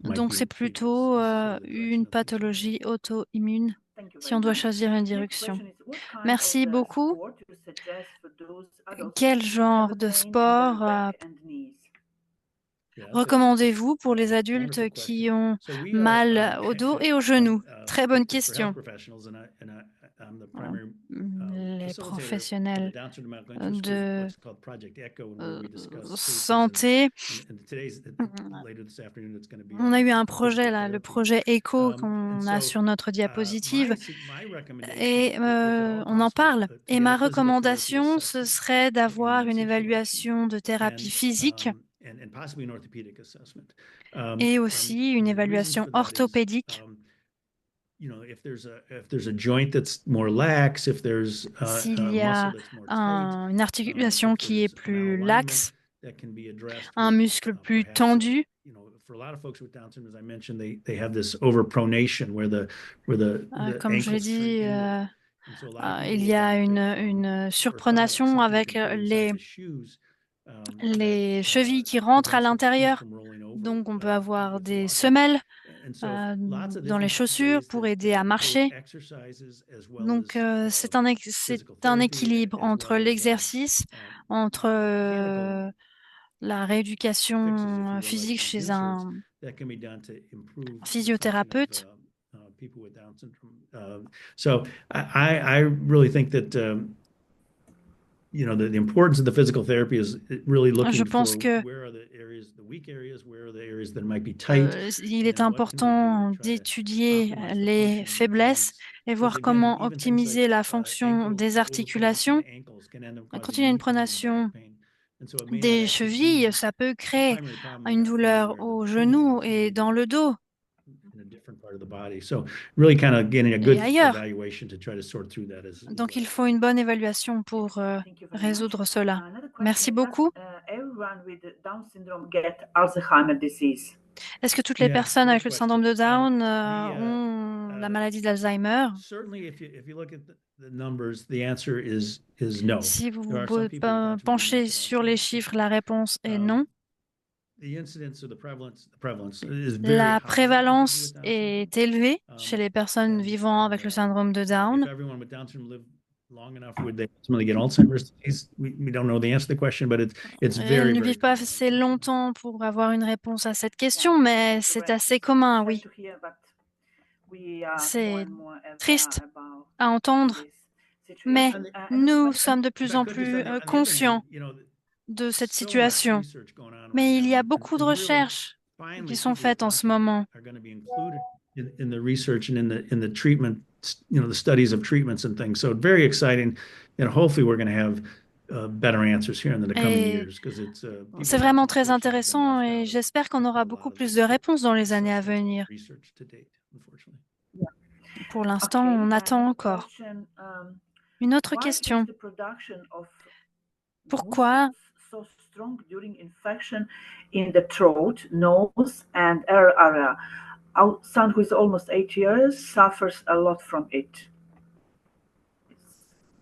Donc c'est plutôt une pathologie auto-immune si on doit choisir une direction. Merci beaucoup. Quel genre de sport recommandez-vous pour les adultes qui ont mal au dos et aux genoux? Très bonne question. Les professionnels de santé. On a eu un projet là, le projet ECHO qu'on a sur notre diapositive et on en parle. Et ma recommandation, ce serait d'avoir une évaluation de thérapie physique et aussi une évaluation orthopédique. S'il y a une articulation qui est plus laxe, un muscle plus tendu, comme je l'ai dit, il y a une surpronation avec les chevilles qui rentrent à l'intérieur. Donc, on peut avoir des semelles dans les chaussures pour aider à marcher. Donc, c'est un équilibre entre l'exercice, entre la rééducation physique chez un physiothérapeute. Je pense que il est important d'étudier les faiblesses et voir comment optimiser la fonction des articulations. Quand il y a une pronation des chevilles, ça peut créer une douleur au genou et dans le dos. Et ailleurs. Donc, il faut une bonne évaluation pour résoudre cela. Merci beaucoup. Est-ce que toutes les personnes avec le syndrome de Down ont la maladie d'Alzheimer? Si vous vous penchez sur les chiffres, la réponse est non. La prévalence est élevée chez les personnes vivant avec le syndrome de Down. Ils ne vivent pas assez longtemps pour avoir une réponse à cette question, mais c'est assez commun, oui. C'est triste à entendre, mais nous sommes de plus en plus conscients de cette situation. Mais il y a beaucoup de recherches qui sont faites en ce moment. The studies of treatments and things. So very exciting, and hopefully we're going to have better answers here in the coming years because it's. C'est vraiment très intéressant et j'espère qu'on aura beaucoup plus de réponses dans les années à venir. Pour l'instant, on attend encore. Une autre question. Pourquoi Son who is almost 8 years suffers a lot from it.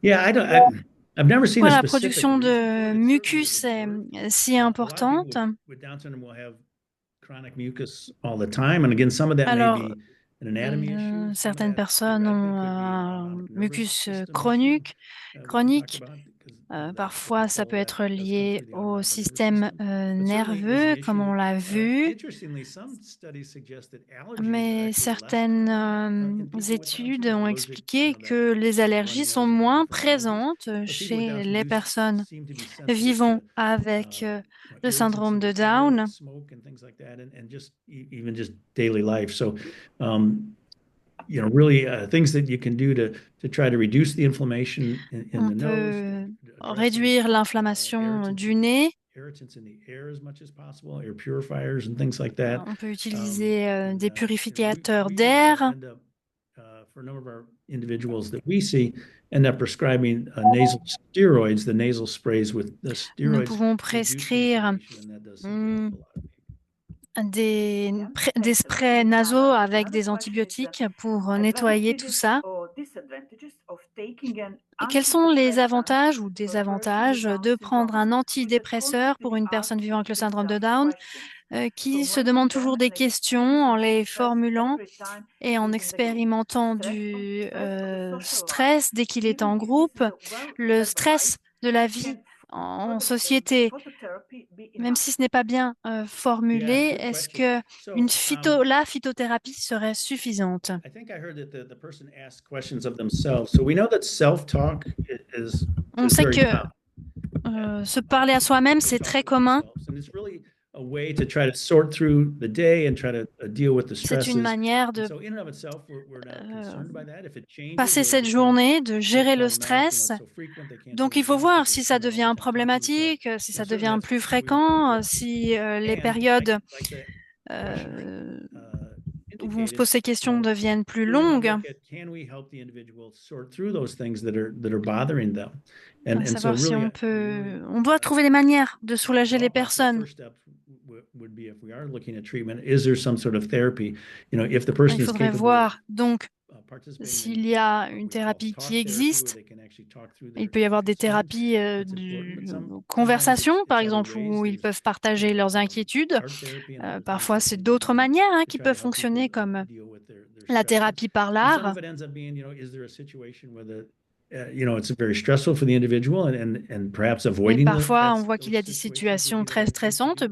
Yeah, I've never seen la production de mucus est si importante. With Down syndrome, we'll have chronic mucus all the time, and again, some of that may be Certaines personnes ont un mucus chronique. Parfois, ça peut être lié au système nerveux, comme on l'a vu. Mais certaines études ont expliqué que les allergies sont moins présentes chez les personnes vivant avec le syndrome de Down. Really things that you can do to try to reduce the inflammation in On the peut nose, réduire l'inflammation du nez. irritants in the air as much as possible, air purifiers and things like that. On peut utiliser des purificateurs d'air. For a number of our individuals that we see, end up prescribing nasal steroids, the nasal sprays with the steroids. Nous pouvons prescrire des sprays nasaux avec des antibiotiques pour nettoyer tout ça. Et quels sont les avantages ou désavantages de prendre un antidépresseur pour une personne vivant avec le syndrome de Down qui se demande toujours des questions en les formulant et en expérimentant du stress dès qu'il est en groupe, le stress de la vie en société, même si ce n'est pas bien formulé, est-ce que la phytothérapie serait suffisante? I think I heard that the person asked questions of themselves. So we know that self-talk is On sait very que common. se parler à soi-même, c'est très commun. And it's really a way to try to sort through the day and try to deal with the C'est stresses. une manière de So in and of itself, we're not concerned by that. If it changes, passer cette journée, de gérer le stress. Donc, il faut voir si ça devient problématique, si ça devient plus fréquent, si les périodes où on se pose ces questions deviennent plus longues. À savoir si on doit trouver des manières de soulager les personnes. Il faudrait voir donc s'il y a une thérapie qui existe. Il peut y avoir des thérapies de conversation, par exemple, où ils peuvent partager leurs inquiétudes. Parfois, c'est d'autres manières qui peuvent fonctionner, comme la thérapie par l'art. Mais parfois, on voit qu'il y a des situations très stressantes.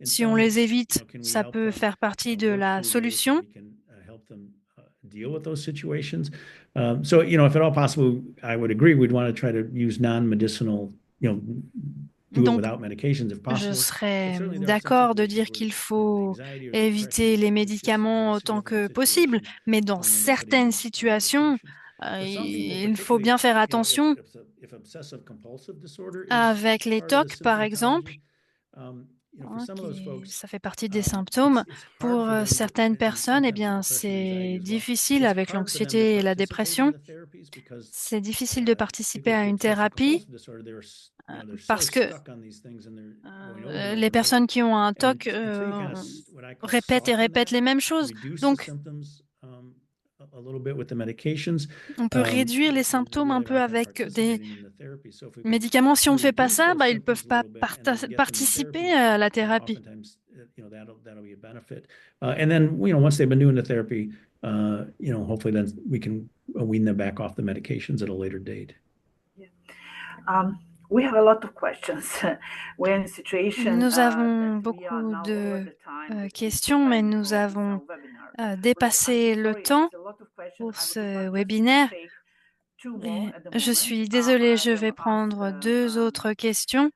Si on les évite, ça peut faire partie de la solution. Deal with those situations. So, if at all possible, I would agree, we'd want to try to use non-medicinal, do it without medications if possible. Je serais d'accord de dire qu'il faut éviter les médicaments autant que possible, mais dans certaines situations, il faut bien faire attention. Avec les TOC, par exemple, ça fait partie des symptômes. Pour certaines personnes, c'est difficile avec l'anxiété et la dépression. C'est difficile de participer à une thérapie parce que les personnes qui ont un TOC répètent et répètent les mêmes choses. Donc, on peut réduire les symptômes un peu avec des médicaments. Si on ne fait pas ça, ils ne peuvent pas participer à la thérapie. And then, once they've been doing the therapy, hopefully then we can wean them back off the medications at a later date. We have a lot of questions. We're in a situation, nous avons beaucoup de questions, mais nous avons dépassé le temps pour ce webinaire. Je suis désolée, je vais prendre deux autres questions.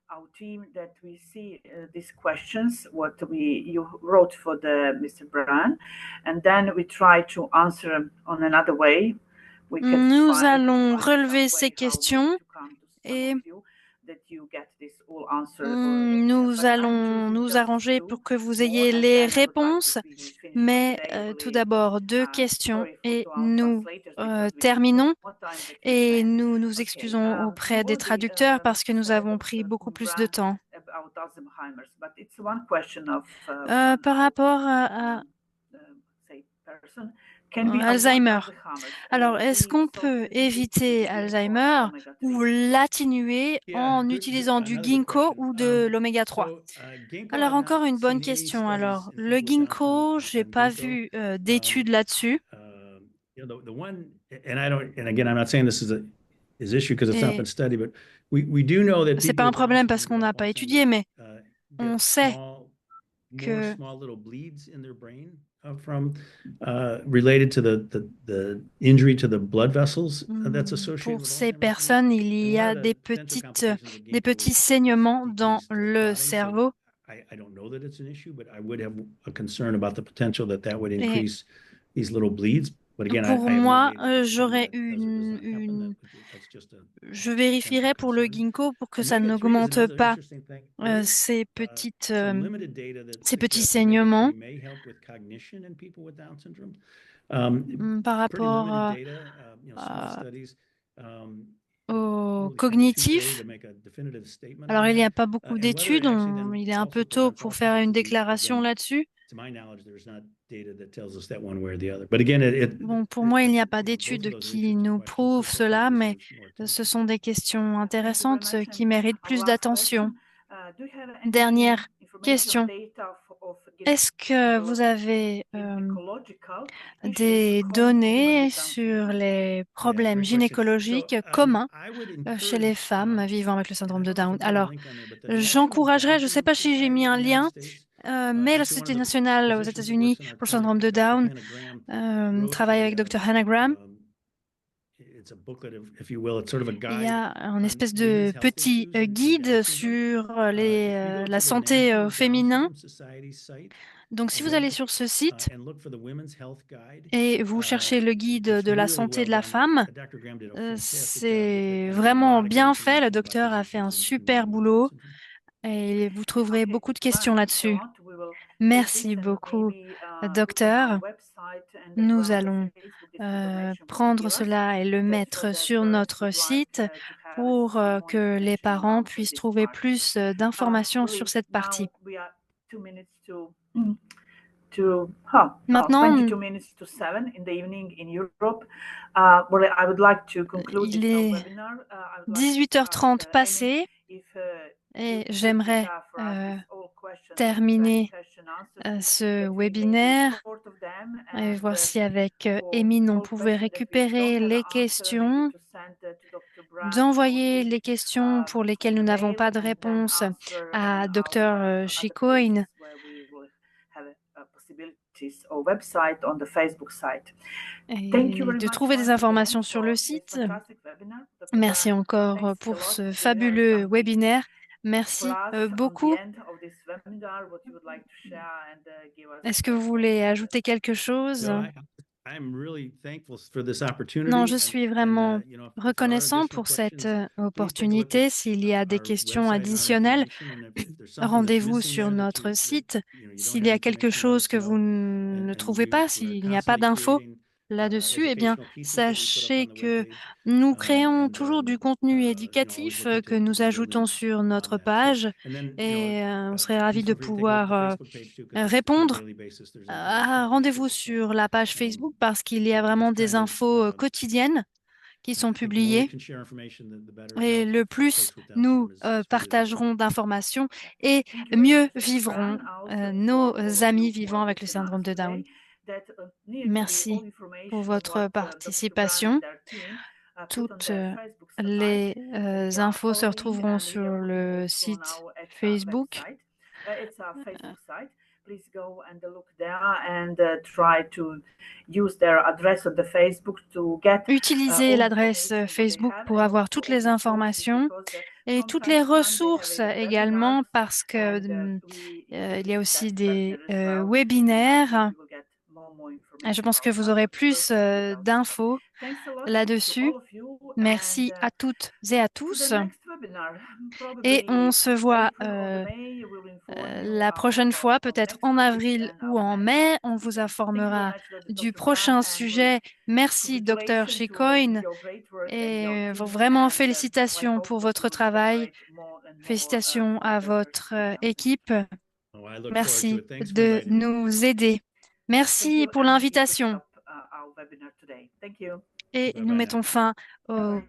Nous allons relever ces questions et nous allons nous arranger pour que vous ayez les réponses. Mais tout d'abord, deux questions et nous terminons. Et nous nous excusons auprès des traducteurs parce que nous avons pris beaucoup plus de temps. Par rapport à Alzheimer. Alors, est-ce qu'on peut éviter Alzheimer ou l'atténuer en utilisant du ginkgo ou de l'oméga 3? Alors, encore une bonne question. Alors, le ginkgo, je n'ai pas vu d'études là-dessus. The one, and I don't, and again, I'm not saying this is issue because it's not been Et studied, but we do know that c'est people pas un with Down problème parce qu'on syndrome n'a or pas étudié, Alzheimer's mais on get sait more que small little bleeds in their brain from related to the injury to the blood vessels that's associated pour with ces Alzheimer's disease. personnes, il And y one a of the potential complications of des ginkgo petits is saignements dans decreased le clotting. So cerveau. I don't know that it's an issue, but I would have a concern about the potential that would Et increase these little bleeds. But again, I pour have no moi, data to tell me j'aurais that does or does not happen. That's just a je potential vérifierais pour le concern. ginkgo pour que ça Omega-3 is n'augmente another pas interesting thing. There is some limited data that ces petits suggests saignements omega-3 may help with cognition in people with Down syndrome. par Pretty rapport limited data, small à- studies. au Really kind of too early cognitif. to make a definitive statement on Alors, il n'y a that. pas beaucoup And whether it d'études, actually then il est un peu also tôt prevents pour faire une Alzheimer's disease, déclaration again, là-dessus. to my knowledge, there's not data that tells us that one way or the other. But again, Bon, pour moi, il n'y a pas both of d'études those are qui interesting nous questions, so prouvent it's something cela, that mais deserves more ce attention. sont des questions Thank you very intéressantes much. qui méritent Our plus last d'attention. question, do you have any Dernière information question. data of Est-ce que vous avez gynecological des issues common to women données with Down sur syndrome? les Yeah, problèmes great question. So gynécologiques communs I would chez les encourage, femmes vivant avec le and I syndrome de don't know if Down? I put a Alors, link on there, but the National Down j'encouragerais, je ne sais Syndrome pas si j'ai Society mis in un the United lien, States, mais la actually one Société of the nationale aux physicians that États-Unis works in our pour le clinic, syndrome de Dr. Down Hannah Graham, wrote travaille avec Dr. Hannah Graham. It's a booklet, if you will. It's sort of a Il y guide a un on espèce women's de health petit issues in Down guide syndrome. sur If you go la to the santé National Down féminin. Syndrome Society site Donc, si vous allez and sur ce site and look for the Women's Health Guide, et vous cherchez le guide it's de la really santé well de la done. femme, Dr. Graham did a fantastic job with it, c'est and there's a vraiment lot of good bien fait. Le information about docteur a these fait un issues in super women with Down boulot syndrome. et vous trouverez Okay, beaucoup de questions thanks a là-dessus. lot. We will take Merci this and beaucoup, maybe look on our docteur. website and as Nous well on the allons Facebook this information what you prendre give us, cela et le that mettre sur parents notre would like site to have pour some more que les information parents about puissent this trouver part. plus d'informations sur Really, cette now partie. we are 2 minutes to 22 Maintenant, minutes to 7 in the evening in Europe. Well, I would like to conclude il this est webinar. I would like to 18h30 ask Amy passé if et you j'aimerais have for us these all questions and terminer question answers ce that we made webinaire short of them, et and voir si avec for Émine on all pouvait questions that we don't récupérer have les an answer, maybe questions, to send to Dr. Brand d'envoyer shortly les questions pour lesquelles nous an n'avons email pas de and then réponse answer à on Dr. our other Chicoine places where we will have possibilities or website on the Facebook site. Thank you et very de much trouver des once again informations sur for le this site. fantastic webinar. Dr. Merci Brand, encore thanks a pour lot. ce Do you have fabuleux something webinaire. for Merci us on the beaucoup. end of this webinar, what you would like to share and give us Est-ce que vous voulez ajouter quelque chose? No, I'm really thankful for this opportunity. Non, je suis vraiment You know, if there are reconnaissant additional pour cette questions, please take a look opportunité. at S'il y a des our questions website and our additionnelles, information, and if there's something that's rendez-vous missing sur there that notre site. you don't S'il have y a quelque information, let chose us que vous know. ne trouvez We're pas, s'il n'y a pas constantly d'infos creating là-dessus, eh bien, educational pieces that we put up sachez on the que webpage. nous créons toujours du contenu Always éducatif looking que to nous ajoutons building sur on notre that. page And then, et on serait ravis please de feel free to take a look at the pouvoir Facebook page too, because on a répondre. daily basis, there's information that we Rendez-vous share. sur la page Facebook parce qu'il y a just vraiment trying des to, infos quotidiennes qui sont I think the more we publiées. can share information, the better it Et helps le plus folks with Down nous syndrome is really the goal. partagerons d'informations et Thank you very mieux much, Dr. vivront Brand. I also nos inform all of amis you who vivant are avec le watching syndrome us de Down. today that nearly all Merci pour information votre what Dr. Brand participation. and their team put on Toutes their Facebook les that we are infos se following, retrouveront and we sur are putting le also on site our Facebook. website. It's a Facebook site. Please go and look there and try to use their address on the Facebook to get Utilisez all l'adresse information what they Facebook have, pour and avoir also toutes all les resources, informations because et from toutes time les to time they have ressources a également webinars, parce que and il y a aussi des as well. webinaires. You will get more Et je information pense que about vous that, aurez but plus first with Down syndrome. d'infos Thanks a lot to là-dessus. all of you, Merci and à toutes et à to tous. the next webinar, Et on probably se voit April or May. We will inform you la prochaine about fois, our peut-être next en topics avril and ou our en next mai. On vous speakers. Thank you very informera much, du Dr. Brand, prochain and really sujet. Merci, docteur congratulations to Chicoine. your great work and your Et team, vraiment and I félicitations hope pour that votre you will travail. cooperate more and more Félicitations à further votre with Down syndrome. équipe. Oh, I look forward to Merci it. Thanks for de inviting me. nous aider. Thank Merci you, pour and we could l'invitation. stop our webinar today. Thank you. Et Bye nous bye mettons now. fin Bye au bye.